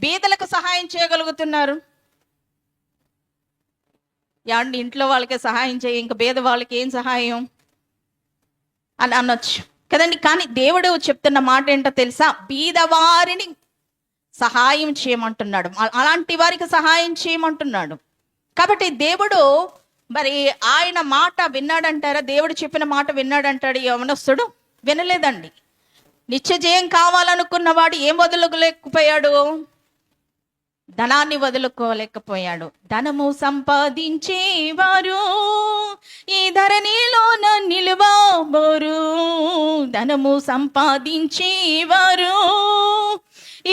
బీదలకు సహాయం చేయగలుగుతున్నారు? ఏమండి, ఇంట్లో వాళ్ళకి సహాయం చేయ, ఇంకా బీద వాళ్ళకి ఏం సహాయం అని అనొచ్చు కదండి. కానీ దేవుడు చెప్తున్న మాట ఏంటో తెలుసా? బీదవారిని సహాయం చేయమంటున్నాడు, అలాంటి వారికి సహాయం చేయమంటున్నాడు. కాబట్టి దేవుడు మరి ఆయన మాట విన్నాడంటారా? దేవుడు చెప్పిన మాట విన్నాడంటాడు యవనస్తుడు? వినలేదండి. నిత్య జయం కావాలనుకున్నవాడు ఏం వదులుకోలేకపోయాడు? ధనాన్ని వదులుకోలేకపోయాడు. ధనము సంపాదించేవారు ఈ ధరణిలోన నిలువబోరు. ధనము సంపాదించేవారు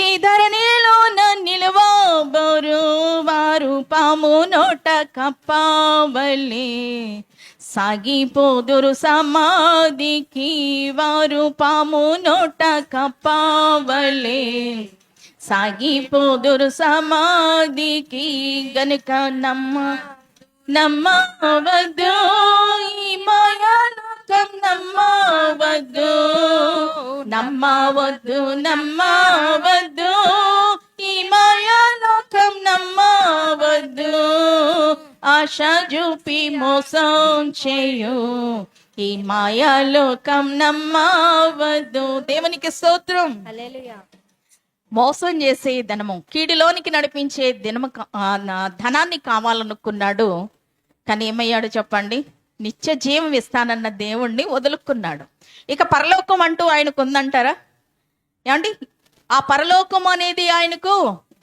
ఈ ధరణిలోన నిలువబోరు. వారు పాము నోట కప్పవలే సాగిపోదురు సమాధికి. వారు పాము నోట కప్పవలే సాగిపోదురు సమాధికి. గనుక నమ్మవద్దు ఈ మాయాలోకం, నమ్మవద్దు ఈ మాయాలోకం, నమ్మవద్దు. ఆశ చూపి మోసం చేయు ఈ మాయాలోకం, నమ్మవద్దు. దేవునికి స్తోత్రం. హల్లెలూయా. మోసం చేసే ధనము, కీడులోనికి నడిపించే ధనాన్ని కావాలనుకున్నాడు. కానీ ఏమయ్యాడు చెప్పండి? నిత్య జీవం ఇస్తానన్న దేవుణ్ణి వదులుకున్నాడు. ఇక పరలోకం అంటూ ఆయనకు ఉందంటారా? ఏమండి, ఆ పరలోకం అనేది ఆయనకు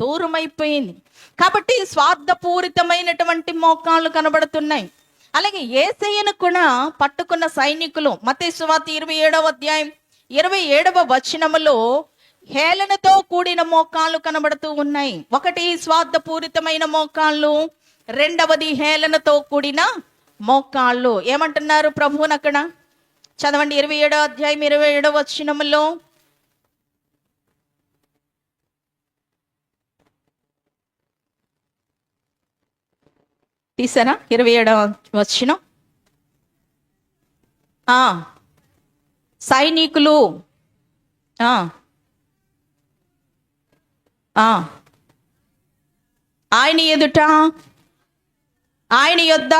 దూరం అయిపోయింది. కాబట్టి స్వార్థపూరితమైనటువంటి మోకాళ్ళు కనబడుతున్నాయి. అలాగే యేసయ్యను కూడా పట్టుకున్న సైనికులు, మత్తయి సువార్త 27వ అధ్యాయం 27వ వచనములో హేళనతో కూడిన మోకాళ్ళు కనబడుతూ ఉన్నాయి. ఒకటి స్వార్థపూరితమైన మోకాళ్ళు, రెండవది హేళనతో కూడిన మోకాళ్ళు. ఏమంటున్నారు ప్రభువుని అక్కడ? చదవండి 27వ అధ్యాయం 27వ వచనములో. తీసారా 27వ వచనం? సైనికులు ఆయన ఎదుట, ఆయన యొద్ద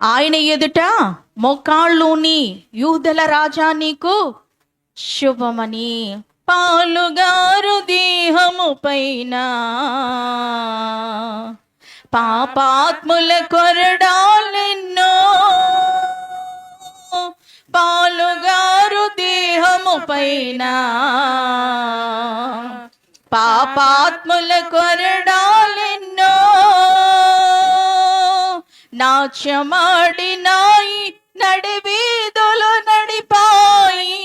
ఆయన ఎదుట మోకాళ్ళుని యూదుల రాజా నీకు శుభమని. పాలుగారు దేహము పైన పాపాత్ముల కొరడాలెన్నో. పాలుగారు దేహము పైన పాపాత్ముల కొరడాలెన్నో. నాట్యమాడినాయి నడివీధులు నడిపాయి.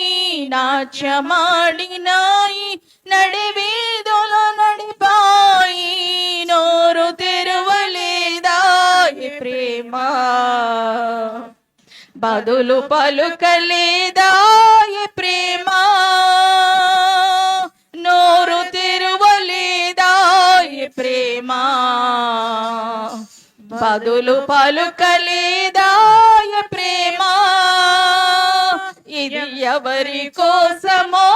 నాట్యమాడినాయి నడివీధులు నడిపాయి. నోరు తెరువలేదా ప్రేమ, బదులు పలుకలేదా ప్రేమ. నోరు తెరువలేదా ప్రేమ, బదులు పలుకలేదా ప్రేమ. ఇది ఎవరి కోసమో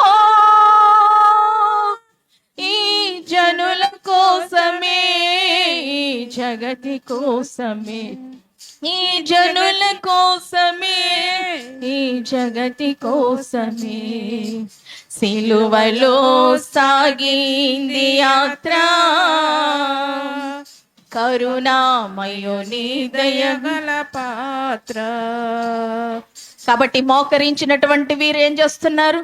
జగతి కోసమే, ఈ జనుల కోసమే, ఈ జగతి కోసమే సిలువలో సాగింది యాత్ర, కరుణామయుని దయగల పాత్ర. కాబట్టి మోకరించినటువంటి వీరు ఏం చేస్తున్నారు?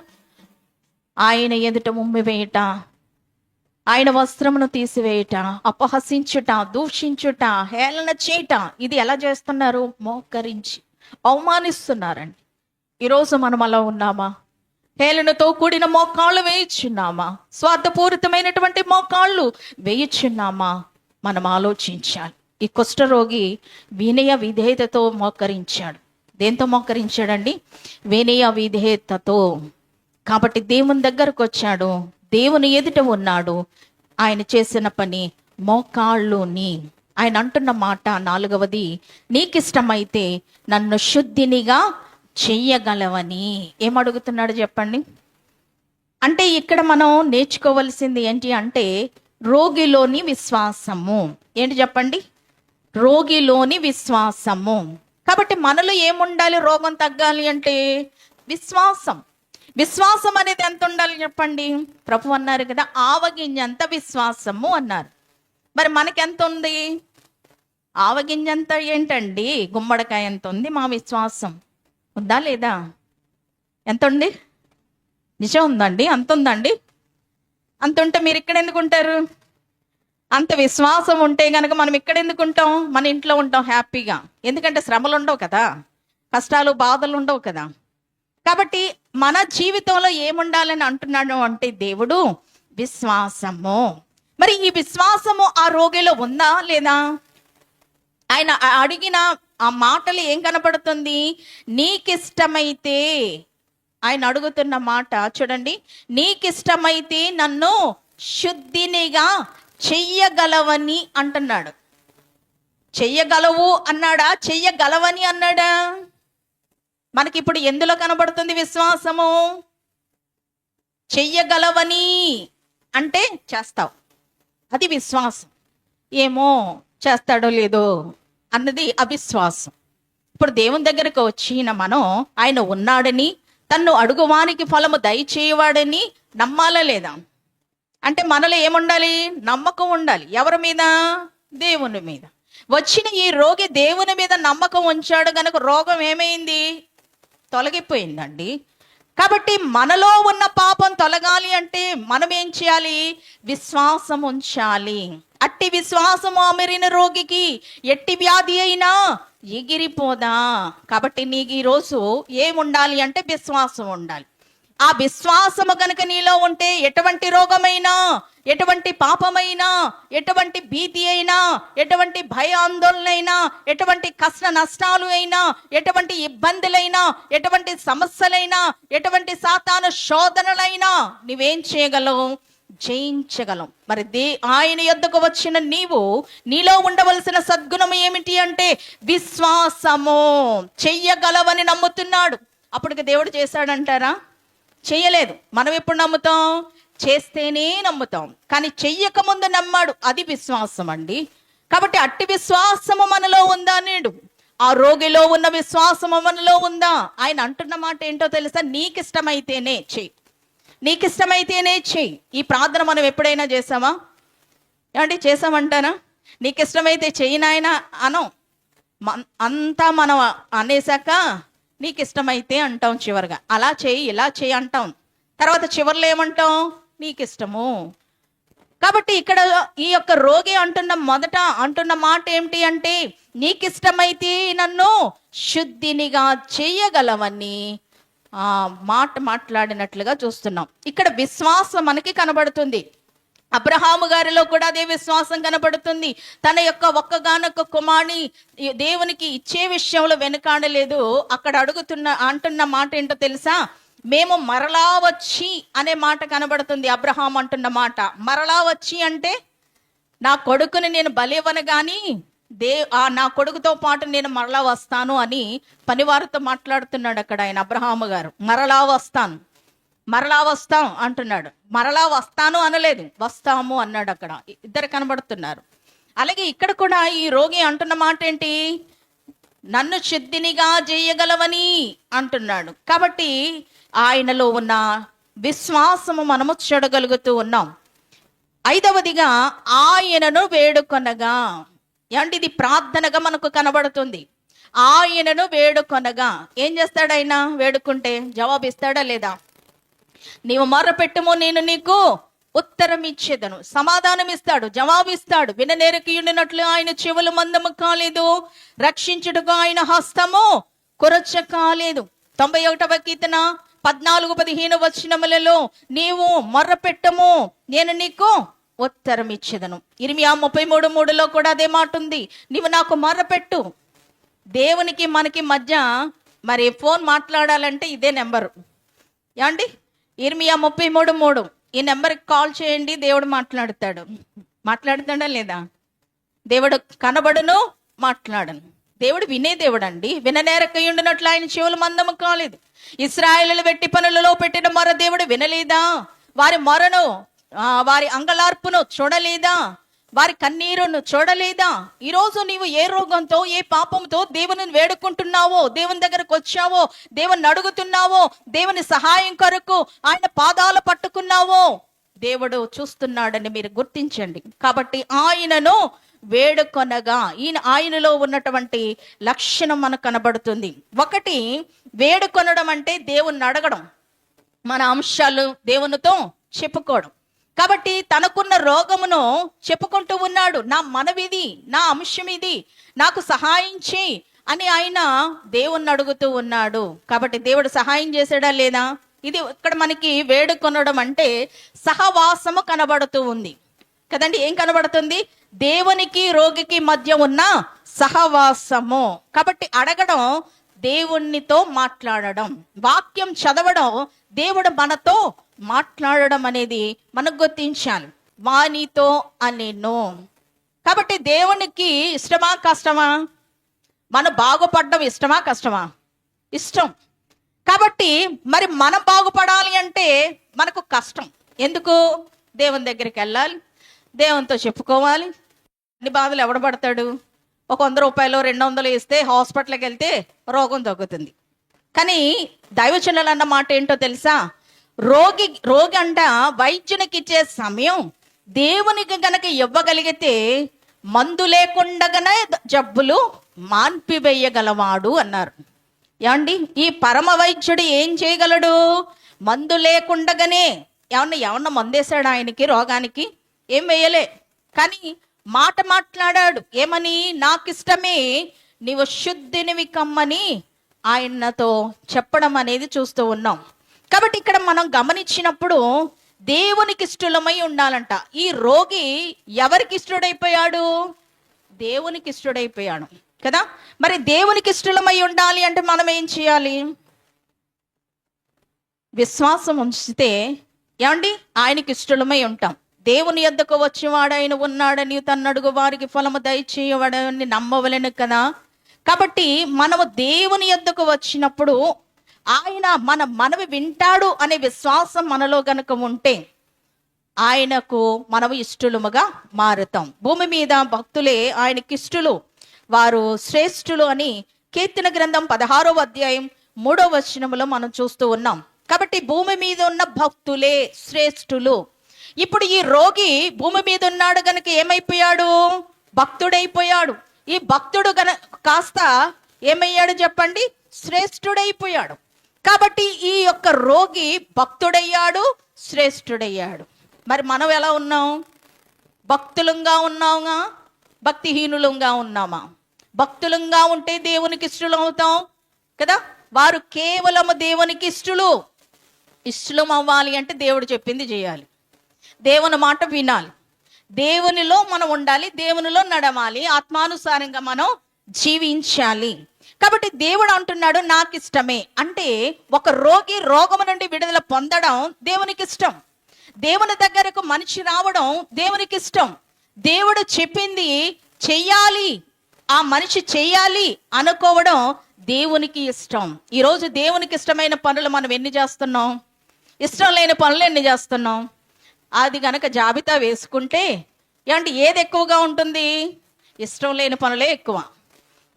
ఆయన ఎదుట ఉమ్మివేయట, ఆయన వస్త్రమును తీసివేయట, అపహసించుట, దూషించుట, హేళన చేయట, ఇది ఎలా చేస్తున్నారు? మోకరించి అవమానిస్తున్నారండి. ఈరోజు మనం అలా ఉన్నామా? హేళనతో కూడిన మోకాళ్ళు వేయుచున్నామా? స్వార్థపూరితమైనటువంటి మోకాళ్ళు వేయుచున్నామా? మనం ఆలోచించాలి. ఈ కుష్ఠరోగి వినయ విధేయతతో మోకరించాడు. దేంతో మోకరించాడండి? వినయ విధేయతతో. కాబట్టి దేవుని దగ్గరకు వచ్చాడు, దేవుని ఎదుట ఉన్నాడు. ఆయన చేసిన పని మోకాళ్ళుని. ఆయన అంటున్న మాట 4వది, నీకిష్టమైతే నన్ను శుద్ధినిగా చెయ్యగలవని. ఏమడుగుతున్నాడు చెప్పండి? అంటే ఇక్కడ మనం నేర్చుకోవలసింది ఏంటి అంటే రోగిలోని విశ్వాసము. ఏంటి చెప్పండి? రోగిలోని విశ్వాసము. కాబట్టి మనలో ఏముండాలి? రోగం తగ్గాలి అంటే విశ్వాసం. విశ్వాసం అనేది ఎంత ఉండాలి చెప్పండి? ప్రభు అన్నారు కదా, ఆవగింజంత విశ్వాసము అన్నారు. మరి మనకెంత ఉంది? ఆవగింజంత ఏంటండి? గుమ్మడికాయ ఎంత ఉంది మా విశ్వాసం? ఉందా లేదా? ఎంత ఉంది? నిజం ఉందండి? అంత ఉందండి? అంత ఉంటే మీరు ఇక్కడ ఎందుకు ఉంటారు? అంత విశ్వాసం ఉంటే కనుక మనం ఇక్కడ ఎందుకు ఉంటాం? మన ఇంట్లో ఉంటాం హ్యాపీగా. ఎందుకంటే శ్రమలు ఉండవు కదా, కష్టాలు బాధలు ఉండవు కదా. కాబట్టి మన జీవితంలో ఏముండాలని అంటున్నాడు అంటే దేవుడు విశ్వాసము. మరి ఈ విశ్వాసము ఆ రోగిలో ఉందా లేదా? ఆయన అడిగిన ఆ మాటలు ఏం కనపడుతుంది? నీకిష్టమైతే, ఆయన అడుగుతున్న మాట చూడండి, నీకిష్టమైతే నన్ను శుద్ధినిగా చెయ్యగలవని అంటున్నాడు. చెయ్యగలవు అన్నాడా? చెయ్యగలవని అన్నాడా? మనకి ఇప్పుడు ఎందులో కనబడుతుంది విశ్వాసము? చెయ్యగలవని అంటే చేస్తావు, అది విశ్వాసం. ఏమో చేస్తాడో లేదో అన్నది అవిశ్వాసం. ఇప్పుడు దేవుని దగ్గరకు వచ్చిన మనం ఆయన ఉన్నాడని, తన్ను అడుగువానికి ఫలము దయచేయవాడని నమ్మాలా లేదా? అంటే మనలో ఏముండాలి? నమ్మకం ఉండాలి. ఎవరి మీద? దేవుని మీద. వచ్చిన ఈ రోగి దేవుని మీద నమ్మకం ఉంచాడు కనుక రోగం ఏమైంది? తొలగిపోయిందండి. కాబట్టి మనలో ఉన్న పాపం తొలగాలి అంటే మనం ఏం చేయాలి? విశ్వాసం ఉంచాలి. అట్టి విశ్వాసము అమరిన రోగికి ఎట్టి వ్యాధి అయినా ఎగిరిపోదా. కాబట్టి నీకు ఈరోజు ఏముండాలి అంటే విశ్వాసం ఉండాలి. ఆ విశ్వాసము కనుక నీలో ఉంటే ఎటువంటి రోగమైనా, ఎటువంటి పాపమైనా, ఎటువంటి భీతి అయినా, ఎటువంటి భయాందోళన అయినా, ఎటువంటి కష్ట నష్టాలు అయినా, ఎటువంటి ఇబ్బందులైనా, ఎటువంటి సమస్యలైనా, ఎటువంటి సాతాను శోధనలైనా నువ్వేం చేయగలవు? జయించగలం. మరి ఆయన యొద్దకు వచ్చిన నీవు, నీలో ఉండవలసిన సద్గుణం ఏమిటి అంటే విశ్వాసము. చెయ్యగలవని నమ్ముతున్నాడు. అప్పటికి దేవుడు చేశాడంటారా? చెయ్యలేదు. మనం ఎప్పుడు నమ్ముతాం? చేస్తేనే నమ్ముతాం. కానీ చెయ్యక ముందు నమ్మాడు, అది విశ్వాసం అండి. కాబట్టి అట్టి విశ్వాసము మనలో ఉందా? నేడు ఆ రోగిలో ఉన్న విశ్వాసము మనలో ఉందా? ఆయన అంటున్న మాట ఏంటో తెలుసా? నీకిష్టమైతేనే చెయ్యి, నీకిష్టమైతేనే చెయ్యి. ఈ ప్రార్థన మనం ఎప్పుడైనా చేసామా? ఏమండి చేసామంటారా? నీకిష్టమైతే చెయ్యి నాయన అనం. అంతా మనం అనేసాక నీకిష్టమైతే అంటాం. చివరిగా అలా చేయి, ఇలా చేయి అంటాం. తర్వాత చివరిలో ఏమంటాం? నీకిష్టము. కాబట్టి ఇక్కడ ఈ యొక్క రోగి మొదట అంటున్న మాట ఏమిటి అంటే నీకిష్టమైతే నన్ను శుద్ధినిగా చెయ్యగలవని మాట మాట్లాడినట్లుగా చూస్తున్నాం. ఇక్కడ విశ్వాసం మనకి కనబడుతుంది. అబ్రహాము గారిలో కూడా అదే విశ్వాసం కనబడుతుంది. తన యొక్క ఒక్కగానొక్క కుమారుని దేవునికి ఇచ్చే విషయంలో వెనుకాడలేదు. అక్కడ అంటున్న మాట ఏంటో తెలుసా? మేము మరలా వచ్చి అనే మాట కనబడుతుంది. అబ్రహాం అంటున్న మాట మరలా వచ్చి అంటే నా కొడుకుని నేను బలివ్వను కానీ నా కొడుకుతో పాటు నేను మరలా వస్తాను అని పనివారితో మాట్లాడుతున్నాడు అక్కడ ఆయన అబ్రహాము గారు. మరలా వస్తాం అంటున్నాడు. మరలా వస్తాను అనలేదు, వస్తాము అన్నాడు. అక్కడ ఇద్దరు కనబడుతున్నారు. అలాగే ఇక్కడ కూడా ఈ రోగి అంటున్న మాట ఏంటి? నన్ను శుద్ధినిగా చేయగలవని అంటున్నాడు. కాబట్టి ఆయనలో ఉన్న విశ్వాసము మనము చూడగలుగుతూ ఉన్నాం. ఐదవదిగా ఆయనను వేడుకొనగా. అంటే ఇది ప్రార్థనగా మనకు కనబడుతుంది. ఆయనను వేడుకొనగా ఏం చేస్తాడు? ఆయన వేడుకుంటే జవాబు ఇస్తాడా లేదా? నీవు మొర్రపెట్టుము, నేను నీకు ఉత్తరం ఇచ్చేదను. సమాధానం ఇస్తాడు, జవాబు ఇస్తాడు. విననేరకియుండినట్లు ఆయన చెవులు మందము కాలేదు, రక్షించుటకు ఆయన హస్తము కొరచ కాలేదు. 91వ కీర్తన 14-15 వచనములలో నీవు మొర్రపెట్టము, నేను నీకు ఉత్తరం ఇచ్చేదను. ఇర్మియా 33:3లో కూడా అదే మాట ఉంది. నీవు నాకు మొర్రపెట్టు. దేవునికి మనకి మధ్య మరి ఫోన్ మాట్లాడాలంటే ఇదే నెంబరు. ఏమండి? ఇర్మియా 33:3 ఈ నెంబర్కి కాల్ చేయండి, దేవుడు మాట్లాడతాడు. మాట్లాడుతాడా లేదా? దేవుడు కనబడును, మాట్లాడను. దేవుడు వినే దేవుడు అండి. విననేరకయుండినట్లు ఆయన చెవులు మందము కాలేదు. ఇశ్రాయేలు వెట్టి పనులలో పెట్టిన మొర దేవుడు వినలేదా? వారి మొరను, వారి అంగలార్పును చూడలేదా? వారి కన్నీరును చూడలేదా? ఈరోజు నీవు ఏ రోగంతో, ఏ పాపంతో దేవుని వేడుకుంటున్నావో, దేవుని దగ్గరకు వచ్చావో, దేవుని అడుగుతున్నావో, దేవుని సహాయం కొరకు ఆయన పాదాలు పట్టుకున్నావో, దేవుడు చూస్తున్నాడని మీరు గుర్తించండి. కాబట్టి ఆయనను వేడుకొనగా ఆయనలో ఉన్నటువంటి లక్షణం మనకు కనబడుతుంది. ఒకటి, వేడుకొనడం అంటే దేవుణ్ణి అడగడం, మన అంశాలు దేవునితో చెప్పుకోవడం. కాబట్టి తనకున్న రోగమును చెప్పుకుంటూ ఉన్నాడు. నా మనవిది, నా అంశం ఇది, నాకు సహాయం చేయి అని ఆయన దేవుణ్ణి అడుగుతూ ఉన్నాడు. కాబట్టి దేవుడు సహాయం చేశాడా లేదా? ఇది ఇక్కడ మనకి వేడుకొనడం అంటే సహవాసము కనబడుతూ ఉంది కదండి. ఏం కనబడుతుంది? దేవునికి రోగికి మధ్య ఉన్న సహవాసము. కాబట్టి అడగడం దేవునితో మాట్లాడడం, వాక్యం చదవడం దేవుడు మనతో మాట్లాడడం అనేది మనకు గుర్తించాలి. వానితో అనేను. కాబట్టి దేవునికి ఇష్టమా కష్టమా? మనం బాగుపడడం ఇష్టమా కష్టమా? ఇష్టం. కాబట్టి మరి మనం బాగుపడాలి అంటే మనకు కష్టం. ఎందుకు? దేవుని దగ్గరికి వెళ్ళాలి, దేవునితో చెప్పుకోవాలి. అన్ని బాధలు ఎవడ పడతాడు? ఒక 100 రూపాయలు 200 ఇస్తే హాస్పిటల్కి వెళ్తే రోగం తగ్గుతుంది. కానీ దైవజనులు అన్న మాట ఏంటో తెలుసా? రోగి అంట వైద్యునికి ఇచ్చే సమయం దేవునికి గనక ఇవ్వగలిగితే మందు లేకుండానే జబ్బులు మాన్పివేయగలవాడు అన్నారు. ఏమండి? ఈ పరమ వైద్యుడు ఏం చేయగలడు? మందు లేకుండానే. ఏమన్నా మందేశాడు ఆయనకి రోగానికి? ఏం వేయలే. కానీ మాట మాట్లాడాడు. ఏమని? నాకిష్టమే, నీవు శుద్ధినివి కమ్మని ఆయనతో చెప్పడం అనేది చూస్తూ ఉన్నాం. కాబట్టి ఇక్కడ మనం గమనించినప్పుడు దేవునికి ఇష్టలమై ఉండాలంట. ఈ రోగి ఎవరికి ఇష్టడైపోయాడు? దేవునికి ఇష్టడైపోయాడు కదా. మరి దేవునికి ఇష్టలమై ఉండాలి అంటే మనం ఏం చేయాలి? విశ్వాసం ఉంచితే ఏమండి ఆయనకి ఇష్టలమై ఉంటాం. దేవుని యొద్దకు వచ్చేవాడు ఆయన ఉన్నాడని, తన్నడుగు వారికి ఫలము దయచేయవాడని నమ్మవలెను కదా. కాబట్టి మనము దేవుని యొద్దకు వచ్చినప్పుడు ఆయన మన మనవి వింటాడు అనే విశ్వాసం మనలో గనుక ఉంటే ఆయనకు మనము ఇష్టలుముగా మారుతాం. భూమి మీద భక్తులే ఆయనకి ఇష్టలు, వారు శ్రేష్ఠులు అని కీర్తన గ్రంథం 16వ అధ్యాయం 3వ వచనములో మనం చూస్తూ ఉన్నాం. కాబట్టి భూమి మీద ఉన్న భక్తులే శ్రేష్ఠులు. ఇప్పుడు ఈ రోగి భూమి మీద ఉన్నాడు గనక ఏమైపోయాడు? భక్తుడైపోయాడు. ఈ భక్తుడు కాస్త ఏమయ్యాడు చెప్పండి? శ్రేష్ఠుడైపోయాడు. కాబట్టి ఈ యొక్క రోగి భక్తుడయ్యాడు, శ్రేష్ఠుడయ్యాడు. మరి మనం ఎలా ఉన్నాం? భక్తులంగా ఉన్నామా, భక్తిహీనులంగా ఉన్నామా? భక్తులంగా ఉంటే దేవునికి ఇష్టలు అవుతాం కదా. వారు కేవలము దేవునికి ఇష్టలం అవ్వాలి అంటే దేవుడు చెప్పింది చేయాలి, దేవుని మాట వినాలి, దేవునిలో మనం ఉండాలి, దేవునిలో నడవాలి, ఆత్మానుసారంగా మనం జీవించాలి. కాబట్టి దేవుడు అంటున్నాడు నాకు ఇష్టమే. అంటే ఒక రోగి రోగము నుండి విడుదల పొందడం దేవునికి ఇష్టం. దేవుని దగ్గరకు మనిషి రావడం దేవునికి ఇష్టం. దేవుడు చెప్పింది చెయ్యాలి, ఆ మనిషి చెయ్యాలి అనుకోవడం దేవునికి ఇష్టం. ఈరోజు దేవునికి ఇష్టమైన పనులు మనం ఎన్ని చేస్తున్నాం? ఇష్టం లేని పనులు ఎన్ని చేస్తున్నాం? అది గనక జాబితా వేసుకుంటే ఏమంటే ఏది ఎక్కువగా ఉంటుంది? ఇష్టం లేని పనులే ఎక్కువ.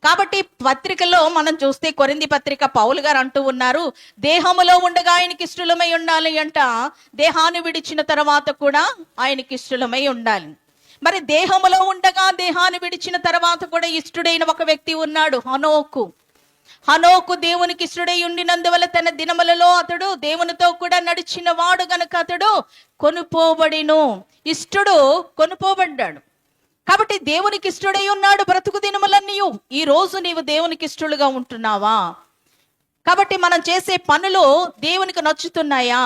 కాబట్టి పత్రికలో మనం చూస్తే కొరింథీ పత్రిక పౌలు గారు అంటూ ఉన్నారు, దేహములో ఉండగా ఆయనకి ఇష్టలమై ఉండాలి అంట, దేహాన్ని విడిచిన తర్వాత కూడా ఆయనకి ఇష్టలమై ఉండాలి. మరి దేహములో ఉండగా దేహాన్ని విడిచిన తర్వాత కూడా ఇష్టడైన ఒక వ్యక్తి ఉన్నాడు, హనోకు దేవునికి ఇష్టడై ఉండినందువల్ల తన దినములలో అతడు దేవునితో కూడా నడిచిన వాడు గనుక అతడు కొనుపోబడిను. ఇష్టడు కొనుపోబడ్డాడు. కాబట్టి దేవునికి ఇష్టడై ఉన్నాడు బ్రతుకు దినములన్నీ. ఈ రోజు నీవు దేవునికి ఇష్టలుగా ఉంటున్నావా? కాబట్టి మనం చేసే పనులు దేవునికి నచ్చుతున్నాయా?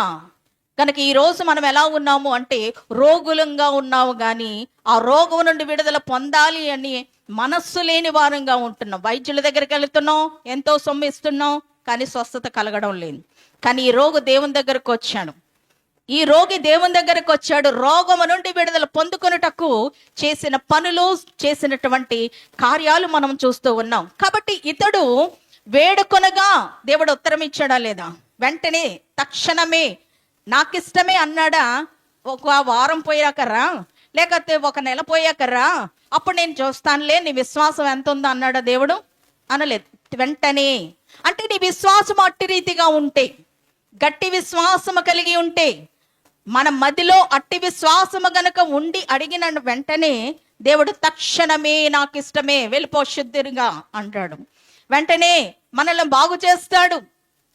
కనుక ఈ రోజు మనం ఎలా ఉన్నాము అంటే రోగులంగా ఉన్నాము, కానీ ఆ రోగం నుండి విడుదల పొందాలి అని మనస్సు లేని వారంగా ఉంటున్నాం. వైద్యుల దగ్గరికి వెళుతున్నాం, ఎంతో సొమ్ము ఇస్తున్నాం, కానీ స్వస్థత కలగడం లేదు. కానీ ఈ రోగి దేవుని దగ్గరకు వచ్చాడు. రోగము నుండి విడుదల పొందుకొనుటకు చేసిన పనులు, చేసినటువంటి కార్యాలు మనం చూస్తూ ఉన్నాం. కాబట్టి ఇతడు వేడుకొనగా దేవుడు ఉత్తరం ఇచ్చాడా లేదా? వెంటనే తక్షణమే నాకిష్టమే అన్నాడా? ఒక వారం పోయాకరా, లేకపోతే ఒక నెల పోయాకరా, అప్పుడు నేను చూస్తానులే, నీ విశ్వాసం ఎంత ఉందో అన్నాడా దేవుడు? అనలేదు. వెంటనే. అంటే నీ విశ్వాసం అట్టి రీతిగా ఉంటే, గట్టి విశ్వాసము కలిగి ఉంటే, మన మదిలో అట్టి విశ్వాసము గనక ఉండి అడిగిన వెంటనే దేవుడు తక్షణమే నాకు ఇష్టమే, వెళ్ళిపో శుద్ధిగా అంటాడు. వెంటనే మనల్ని బాగు చేస్తాడు.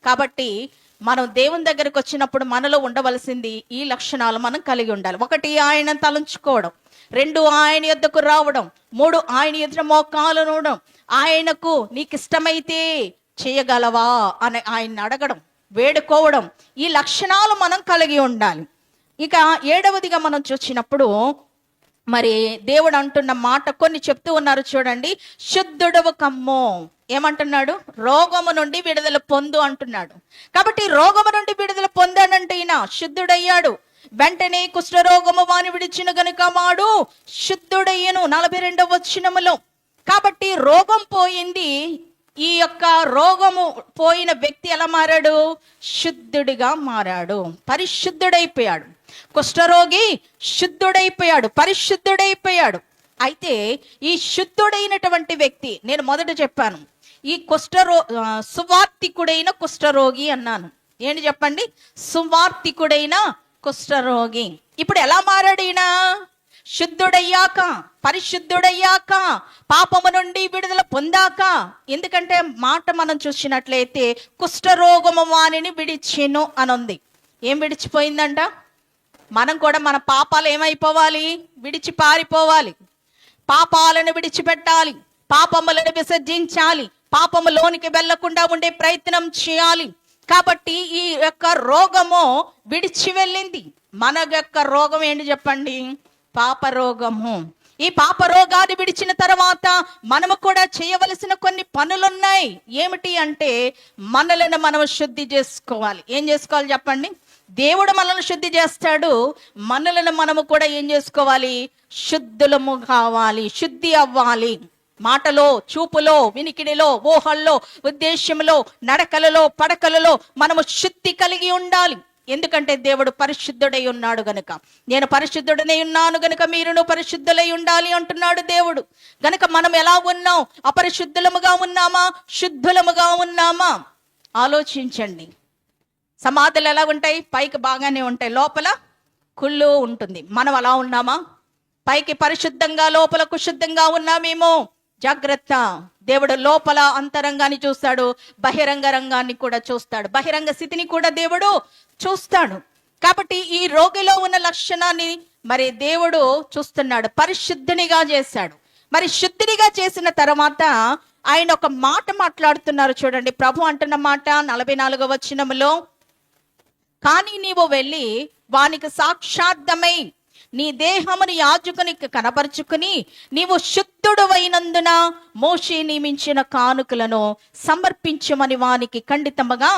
కాబట్టి మనం దేవుని దగ్గరకు వచ్చినప్పుడు మనలో ఉండవలసింది ఈ లక్షణాలు మనం కలిగి ఉండాలి. 1, ఆయన తలంచుకోవడం. 2, ఆయన యొద్దకు రావడం. 3, ఆయన ఎదుట మోకాలు నూడడం. ఆయనకు నీకు ఇష్టమైతే చేయగలవా అని ఆయన అడగడం, వేడుకోవడం. ఈ లక్షణాలు మనం కలిగి ఉండాలి. ఇక 7వదిగా మనం చూసినప్పుడు మరి దేవుడు అంటున్న మాట కొన్ని చెప్తూ ఉన్నారు చూడండి. శుద్ధుడవు కమ్ము. ఏమంటున్నాడు? రోగము నుండి విడుదల పొందు అంటున్నాడు. కాబట్టి రోగము నుండి విడుదల పొందాడంటే ఈయన శుద్ధుడయ్యాడు. వెంటనే కుష్ఠరోగము వాని విడిచిన గనుక వాడు శుద్ధుడయ్యను. 42వ వచనములో. కాబట్టి రోగం పోయింది. ఈ యొక్క రోగము పోయిన వ్యక్తి ఎలా మారాడు? శుద్ధుడిగా మారాడు, పరిశుద్ధుడైపోయాడు. కుష్ఠరోగి శుద్ధుడైపోయాడు, పరిశుద్ధుడైపోయాడు. అయితే ఈ శుద్ధుడైనటువంటి వ్యక్తి, నేను మొదట చెప్పాను, ఈ సువార్తికుడైన కుష్ఠరోగి అన్నాను. ఏంటి చెప్పండి? సువార్తికుడైన కుష్ఠరోగి. ఇప్పుడు ఎలా మారాడు ఈయన? శుద్ధుడయ్యాక, పరిశుద్ధుడయ్యాక, పాపము నుండి విడుదల పొందాక. ఎందుకంటే మాట మనం చూసినట్లయితే కుష్ఠరోగము వానిని విడిచెను అని ఉంది. ఏం విడిచిపోయిందంట? మనం కూడా మన పాపాలు ఏమైపోవాలి? విడిచి పారిపోవాలి. పాపాలను విడిచిపెట్టాలి, పాపములను విసర్జించాలి, పాపములోనికి వెళ్లకుండా ఉండే ప్రయత్నం చేయాలి. కాబట్టి ఈ యొక్క రోగము విడిచి వెళ్ళింది. మన యొక్క రోగం ఏంటి చెప్పండి? పాపరోగము. ఈ పాపరోగాన్ని విడిచిన తర్వాత మనము కూడా చేయవలసిన కొన్ని పనులున్నాయి. ఏమిటి అంటే మనలను మనం శుద్ధి చేసుకోవాలి. ఏం చేసుకోవాలి చెప్పండి? దేవుడు మనల్ని శుద్ధి చేస్తాడు, మనలను మనము కూడా ఏం చేసుకోవాలి? శుద్ధులము కావాలి, శుద్ధి అవ్వాలి. మాటలో, చూపులో, వినికిడిలో, ఊహల్లో, ఉద్దేశంలో, నడకలలో, పడకలలో మనము శుద్ధి కలిగి ఉండాలి. ఎందుకంటే దేవుడు పరిశుద్ధుడై ఉన్నాడు గనుక. నేను పరిశుద్ధుడనై ఉన్నాను గనుక మీరును పరిశుద్ధులై ఉండాలి అంటున్నాడు దేవుడు. గనుక మనం ఎలా ఉన్నాం? అపరిశుద్ధులముగా ఉన్నామా? శుద్ధులముగా ఉన్నామా? ఆలోచించండి. సమాధులు ఎలా ఉంటాయి? పైకి బాగానే ఉంటాయి, లోపల కుళ్ళు ఉంటుంది. మనం అలా ఉన్నామా? పైకి పరిశుద్ధంగా, లోపల కుశుద్ధంగా ఉన్నామేమో. జాగ్రత్త. దేవుడు లోపల అంతరంగాన్ని చూస్తాడు, బహిరంగ రంగాన్ని కూడా చూస్తాడు, బహిరంగ స్థితిని కూడా దేవుడు చూస్తాడు. కాబట్టి ఈ రోగిలో ఉన్న లక్షణాన్ని మరి దేవుడు చూస్తున్నాడు, పరిశుద్ధినిగా చేశాడు. మరి శుద్ధినిగా చేసిన తర్వాత ఆయన ఒక మాట మాట్లాడుతున్నారు చూడండి. ప్రభు అంటున్న మాట 44వ వచనములో, కానీ నీవు వెళ్ళి వానికి సాక్షార్థమై నీ దేహముని యాజకునికి కనపరుచుకుని నీవు శుద్ధుడవైనందున మోషే నియమించిన కానుకలను సమర్పించమని వానికి ఖండితముగా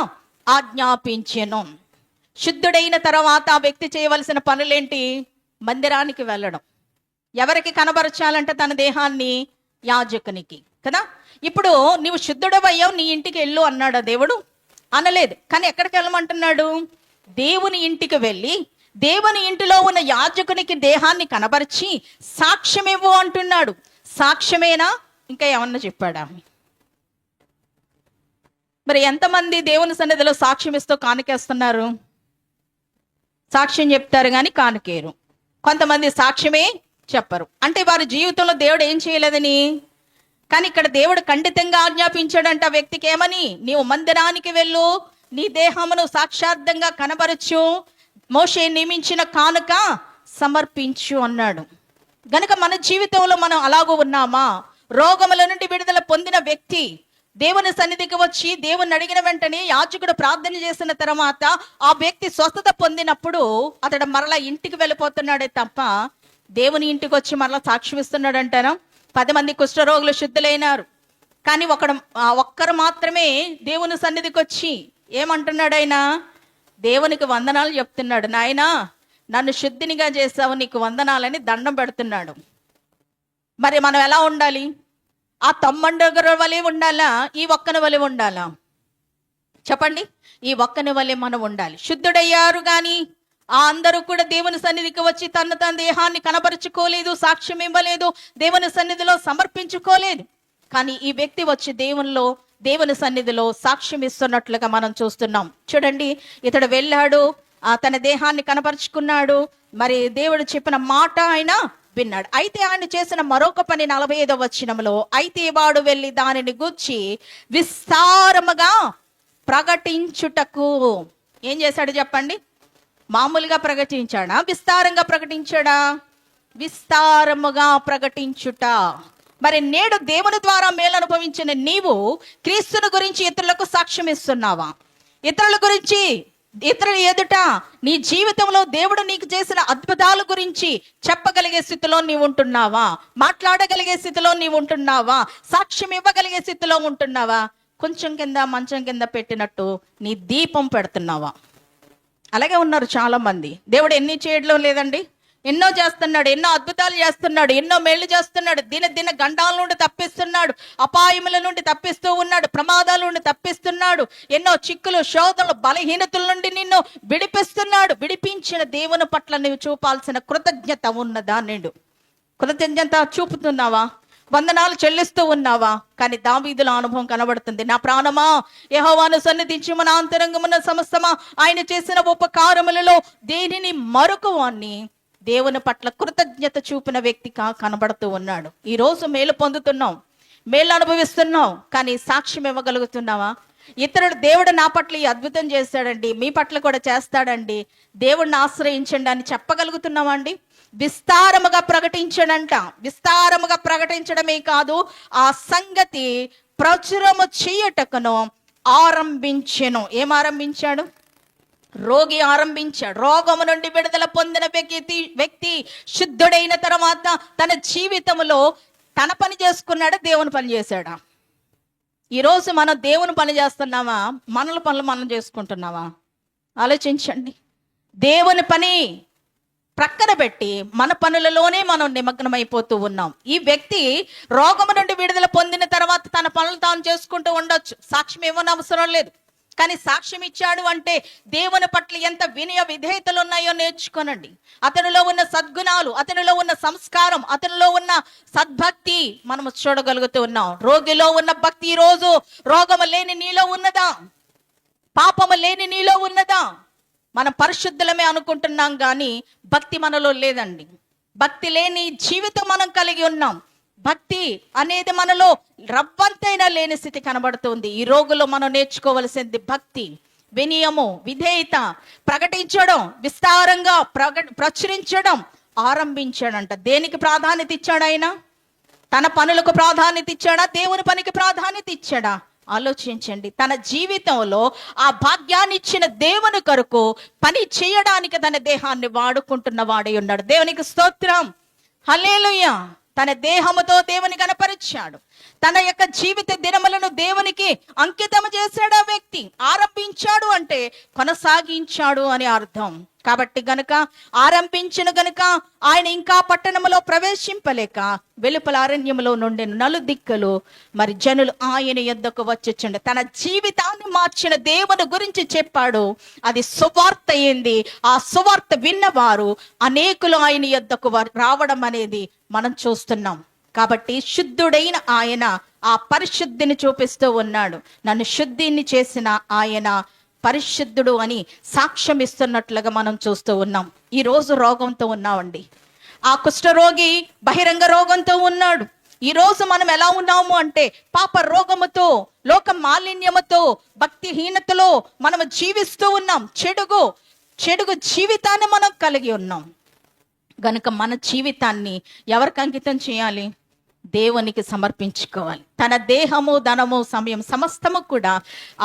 ఆజ్ఞాపించెను. శుద్ధుడైన తర్వాత ఆ వ్యక్తి చేయవలసిన పనులేంటి? మందిరానికి వెళ్ళడం. ఎవరికి కనబరచాలంటే తన దేహాన్ని? యాజకునికి కదా. ఇప్పుడు నీవు శుద్ధుడవయ్యావు, నీ ఇంటికి వెళ్ళు అన్నాడా దేవుడు? అనలేదు. కానీ ఎక్కడికి వెళ్ళమంటున్నాడు? దేవుని ఇంటికి వెళ్ళి దేవుని ఇంటిలో ఉన్న యాజకునికి దేహాన్ని కనబరిచి సాక్ష్యమివ్వు అంటున్నాడు. సాక్ష్యమేనా, ఇంకా ఏమన్నా చెప్పాడా? మరి ఎంతమంది దేవుని సన్నిధిలో సాక్ష్యం ఇస్తూ కానుకేస్తున్నారు? సాక్ష్యం చెప్తారు కానీ కానుకేరు. కొంతమంది సాక్ష్యమే చెప్పరు. అంటే వారి జీవితంలో దేవుడు ఏం చేయలేదని. కానీ ఇక్కడ దేవుడు ఖండితంగా ఆజ్ఞాపించాడంట ఆ వ్యక్తికి. ఏమని? నీవు మందిరానికి వెళ్ళు, నీ దేహమును సాక్షార్థంగా కనబరచు, మోషే నియమించిన కానుక సమర్పించు అన్నాడు. గనుక మన జీవితంలో మనం అలాగూ ఉన్నామా? రోగముల నుండి విడుదల పొందిన వ్యక్తి దేవుని సన్నిధికి వచ్చి దేవుని అడిగిన వెంటనే యాజకుడు ప్రార్థన చేసిన తర్వాత ఆ వ్యక్తి స్వస్థత పొందినప్పుడు అతడు మరలా ఇంటికి వెళ్ళిపోతున్నాడే తప్ప దేవుని ఇంటికి వచ్చి మరలా సాక్ష్యం ఇస్తున్నాడు అంటారా? 10 మంది కుష్ఠరోగులు శుద్ధులైనారు, కానీ ఒక్కరు మాత్రమే దేవుని సన్నిధికి వచ్చి ఏమంటున్నాడు? ఆయన దేవునికి వందనాలు చెప్తున్నాడు. నాయనా, నన్ను శుద్ధినిగా చేసావు, నీకు వందనాలని దండం పెడుతున్నాడు. మరి మనం ఎలా ఉండాలి? ఆ తమ్మండుగురు వలె ఉండాలా? ఈ ఒక్కని వలె ఉండాలా? చెప్పండి. ఈ ఒక్కని వలె మనం ఉండాలి. శుద్ధుడయ్యారు కానీ ఆ అందరూ కూడా దేవుని సన్నిధికి వచ్చి తన దేహాన్ని కనబరుచుకోలేదు, సాక్ష్యం ఇవ్వలేదు, దేవుని సన్నిధిలో సమర్పించుకోలేదు. కానీ ఈ వ్యక్తి వచ్చి దేవుని సన్నిధిలో సాక్ష్యం ఇస్తున్నట్లుగా మనం చూస్తున్నాం. చూడండి, ఇతడు వెళ్ళాడు, తన దేహాన్ని కనపరుచుకున్నాడు, మరి దేవుడు చెప్పిన మాట ఆయన విన్నాడు. అయితే ఆయన చేసిన మరొక పని 45వ వచనంలో, అయితే వాడు వెళ్ళి దానిని గూర్చి విస్తారముగా ప్రకటించుటకు ఏం చేశాడు చెప్పండి? మామూలుగా ప్రకటించాడా? విస్తారంగా ప్రకటించాడా? విస్తారముగా ప్రకటించుట. మరి నేడు దేవుని ద్వారా మేలు అనుభవించిన నీవు క్రీస్తుని గురించి ఇతరులకు సాక్ష్యం ఇస్తున్నావా? ఇతరుల ఎదుట నీ జీవితంలో దేవుడు నీకు చేసిన అద్భుతాల గురించి చెప్పగలిగే స్థితిలో నీవు ఉంటున్నావా? మాట్లాడగలిగే స్థితిలో నీవు ఉంటున్నావా? సాక్ష్యం ఇవ్వగలిగే స్థితిలో ఉంటున్నావా? కొంచెం కింద మంచం కింద పెట్టినట్టు నీ దీపం పెడుతున్నావా? అలాగే ఉన్నారు చాలా మంది. దేవుడు ఎన్ని చేయడం లేదండి, ఎన్నో చేస్తున్నాడు, ఎన్నో అద్భుతాలు చేస్తున్నాడు, ఎన్నో మేళ్లు చేస్తున్నాడు, దిన గండాల నుండి తప్పిస్తున్నాడు, అపాయముల నుండి తప్పిస్తూ ఉన్నాడు, ప్రమాదాల నుండి తప్పిస్తున్నాడు, ఎన్నో చిక్కులు, శోధనలు, బలహీనతల నుండి నిన్ను విడిపిస్తున్నాడు. విడిపించిన దేవుని పట్ల నువ్వు చూపాల్సిన కృతజ్ఞత ఉన్నదా? నిండు కృతజ్ఞత చూపుతున్నావా? వందనాలు చెల్లిస్తూ ఉన్నావా? కానీ దావీదుల అనుభవం కనబడుతుంది. నా ప్రాణమా యెహోవాను సన్నిధించి, మన అంతరంగమున సమస్తమా ఆయన చేసిన ఉపకారములలో దేనిని మరొకవాన్ని దేవుని పట్ల కృతజ్ఞత చూపిన వ్యక్తిగా కనబడుతూ ఉన్నాడు. ఈరోజు మేలు పొందుతున్నాం, మేలు అనుభవిస్తున్నాం, కానీ సాక్ష్యం ఇవ్వగలుగుతున్నావా? దేవుడు నా పట్ల ఈ అద్భుతం చేశాడండి, మీ పట్ల కూడా చేస్తాడండి, దేవుడిని ఆశ్రయించండి అని చెప్పగలుగుతున్నావా అండి? విస్తారముగా ప్రకటించడంట. విస్తారముగా ప్రకటించడమే కాదు, ఆ సంగతి ప్రచురము చేయటకును ఆరంభించెను. ఏం ఆరంభించాడు? రోగి ఆరంభించాడు. రోగము నుండి విడుదల పొందిన వ్యక్తి శుద్ధుడైన తర్వాత తన జీవితంలో తన పని చేసుకున్నాడా, దేవుని పని చేశాడా? ఈరోజు మనం దేవుని పని చేస్తున్నామా, మనల పనులు మనం చేసుకుంటున్నావా? ఆలోచించండి. దేవుని పని ప్రక్కన పెట్టి మన పనులలోనే మనం నిమగ్నమైపోతూ ఉన్నాం. ఈ వ్యక్తి రోగము నుండి విడుదల పొందిన తర్వాత తన పనులు తాను చేసుకుంటూ ఉండొచ్చు, సాక్ష్యం ఇవ్వని అవసరం లేదు. కానీ సాక్ష్యం ఇచ్చాడు అంటే దేవుని పట్ల ఎంత వినయ విధేయతలు ఉన్నాయో నేర్చుకోనండి. అతనిలో ఉన్న సద్గుణాలు, అతనిలో ఉన్న సంస్కారం, అతనిలో ఉన్న సద్భక్తి మనము చూడగలుగుతూ ఉన్నాం. రోగిలో ఉన్న భక్తి ఈరోజు రోగము లేని నీలో ఉన్నదా? పాపము లేని నీలో ఉన్నదా? మనం పరిశుద్ధులమే అనుకుంటున్నాం కానీ భక్తి మనలో లేదండి. భక్తి లేని జీవితం మనం కలిగి ఉన్నాం. భక్తి అనేది మనలో రవ్వంతైనా లేని స్థితి కనబడుతుంది. ఈ రోగులో మనం నేర్చుకోవలసింది భక్తి, వినయము, విధేయత, ప్రకటించడం, విస్తారంగా ప్రచురించడం ఆరంభించాడంట. దేనికి ప్రాధాన్యత ఇచ్చాడు ఆయన? తన పనులకు ప్రాధాన్యత ఇచ్చాడా, దేవుని పనికి ప్రాధాన్యత ఇచ్చాడా? ఆలోచించండి. తన జీవితంలో ఆ భాగ్యాన్ని ఇచ్చిన దేవుని కొరకు పని చేయడానికి తన దేహాన్ని వాడుకుంటున్న వాడై ఉన్నాడు. దేవునికి స్తోత్రం, హల్లెలూయా. తన దేహముతో దేవుని కనపరిచాడు. తన యొక్క జీవిత దినములను దేవునికి అంకితం చేశాడు. ఆ వ్యక్తి ఆరంభించాడు అంటే అంటే కొనసాగించాడు అని అర్థం. కాబట్టి గనుక ఆరంభించిన గనుక ఆయన ఇంకా పట్టణములో ప్రవేశింపలేక వెలుపల అరణ్యములో నుండి నలుదిక్కులు మరి జనులు ఆయన యొద్దకు వచ్చుచుండే తన జీవితాన్ని మార్చిన దేవుని గురించి చెప్పాడు. అది సువార్త అయింది. ఆ సువార్త విన్నవారు అనేకులు ఆయన యొద్దకు రావడం అనేది మనం చూస్తున్నాం. కాబట్టి శుద్ధుడైన ఆయన ఆ పరిశుద్ధిని చూపిస్తూ ఉన్నాడు. నన్ను శుద్ధిని చేసిన ఆయన పరిశుద్ధుడు అని సాక్ష్యం ఇస్తున్నట్లుగా మనం చూస్తూ ఉన్నాం. ఈ రోజు రోగంతో ఉన్నామండి. ఆ కుష్ఠరోగి బహిరంగ రోగంతో ఉన్నాడు. ఈ రోజు మనం ఎలా ఉన్నాము అంటే పాప రోగముతో, లోక మాలిన్యముతో, భక్తిహీనతలో మనం జీవిస్తూ ఉన్నాం. చెడుగు జీవితాన్ని మనం కలిగి ఉన్నాం. గనుక మన జీవితాన్ని ఎవరికి అంకితం చేయాలి? దేవునికి సమర్పించుకోవాలి. తన దేహము, ధనము, సమయం సమస్తము కూడా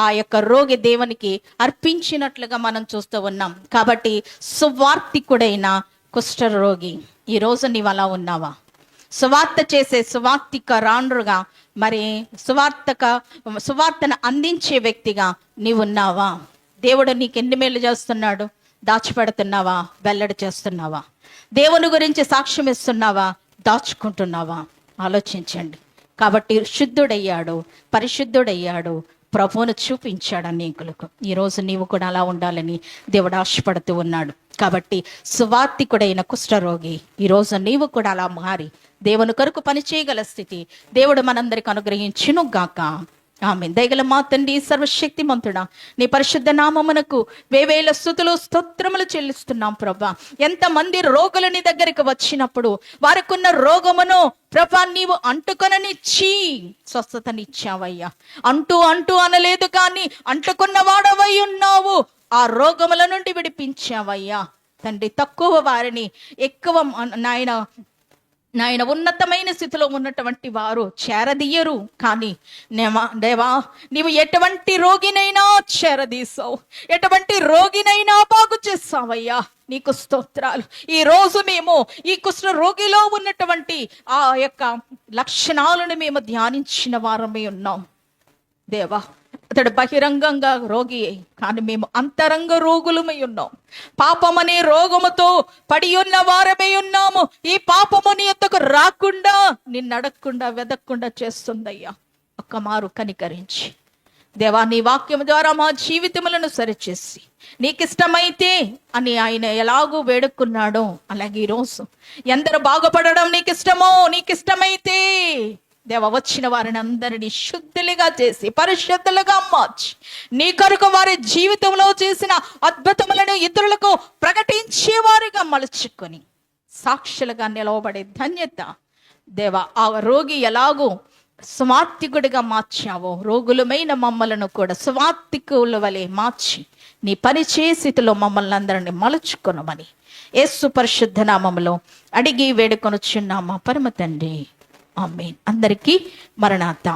ఆ యొక్క రోగి దేవునికి అర్పించినట్లుగా మనం చూస్తూ ఉన్నాం. కాబట్టి సువార్తికుడైన కుష్ఠరోగి, ఈరోజు నీవు అలా ఉన్నావా? సువార్త చేసే సువార్తిక రాండ్రుగా, మరి సువార్తను అందించే వ్యక్తిగా నీవున్నావా? దేవుడు నీకు ఎన్ని మేలు చేస్తున్నాడు? దాచిపెడుతున్నావా? వెల్లడి చేస్తున్నావా? దేవుని గురించి సాక్ష్యం ఇస్తున్నావా? దాచుకుంటున్నావా? ఆలోచించండి. కాబట్టి శుద్ధుడయ్యాడు, పరిశుద్ధుడయ్యాడు, ప్రభువును చూపించాడు అనేకులకు. ఈరోజు నీవు కూడా అలా ఉండాలని దేవుడు ఆశపడుతూ ఉన్నాడు. కాబట్టి సువార్తికుడైన కుష్ఠరోగి, ఈరోజు నీవు కూడా అలా మారి దేవుని కొరకు పని చేయగల స్థితి దేవుడు మనందరికి అనుగ్రహించును గాక. ఆమేన్. దయగల మా తండ్రి, సర్వశక్తిమంతుడా, నీ పరిశుద్ధ నామమునకు వేవేల స్తుతులు స్తోత్రములు చెల్లిస్తున్నాం ప్రభా. ఎంతమంది రోగులు నీ దగ్గరికి వచ్చినప్పుడు వారికున్న రోగమును ప్రభా నీవు అంటుకొననిచ్చి స్వస్థతనిచ్చావయ్యా. అంటూ అనలేదు కానీ అంటుకున్న వాడవై ఉన్నావు. ఆ రోగముల నుండి విడిపించావయ్యా తండ్రి. తక్కువ వారిని ఎక్కువ నాయన ఉన్నతమైన స్థితిలో ఉన్నటువంటి వారు చేరదీయరు. కానీ దేవా నీవు ఎటువంటి రోగినైనా చేరదీసావు, ఎటువంటి రోగినైనా బాగు చేస్తావయ్యా. నీకు స్తోత్రాలు. ఈ రోజు మేము ఈ కుష్ఠ రోగిలో ఉన్నటువంటి ఆ యొక్క లక్షణాలను మేము ధ్యానించిన వారమే ఉన్నాం దేవా. అతడు బహిరంగంగా రోగి, కానీ మేము అంతరంగ రోగులమై ఉన్నాం. పాపమనే రోగముతో పడి ఉన్న వారమై ఉన్నాము. ఈ పాపము నీ యొద్దకు రాకుండా, నిన్ను అడగకుండా, వెదక్కుండా చేస్తుందయ్యా. ఒక్క మారు కనికరించి దేవా, నీ వాక్యం ద్వారా మా జీవితములను సరిచేసి నీకిష్టమైతే అని ఆయన ఎలాగూ వేడుకున్నాడో అలాగే ఈరోజు ఎందరు బాగుపడడం నీకిష్టమో, నీకిష్టమైతే దేవ వచ్చిన వారిని అందరినీ శుద్ధులుగా చేసి పరిశుద్ధులుగా మార్చి నీ కొరకు వారి జీవితంలో చేసిన అద్భుతములను ఇతరులకు ప్రకటించే వారిగా మలుచుకొని సాక్షులుగా నిలవబడే ధన్యత దేవ ఆ రోగి ఎలాగో సువార్తికుడిగా మార్చావో, రోగులమైన మమ్మలను కూడా సువార్తికుల వలె మార్చి నీ పని చేసిలో మమ్మల్ని అందరినీ మలుచుకొనమని యేసు పరిశుద్ధ నామములో అడిగి వేడుకొనుచున్నామా పరమ తండ్రి. ఆమేన్. అందరికీ మరణాత.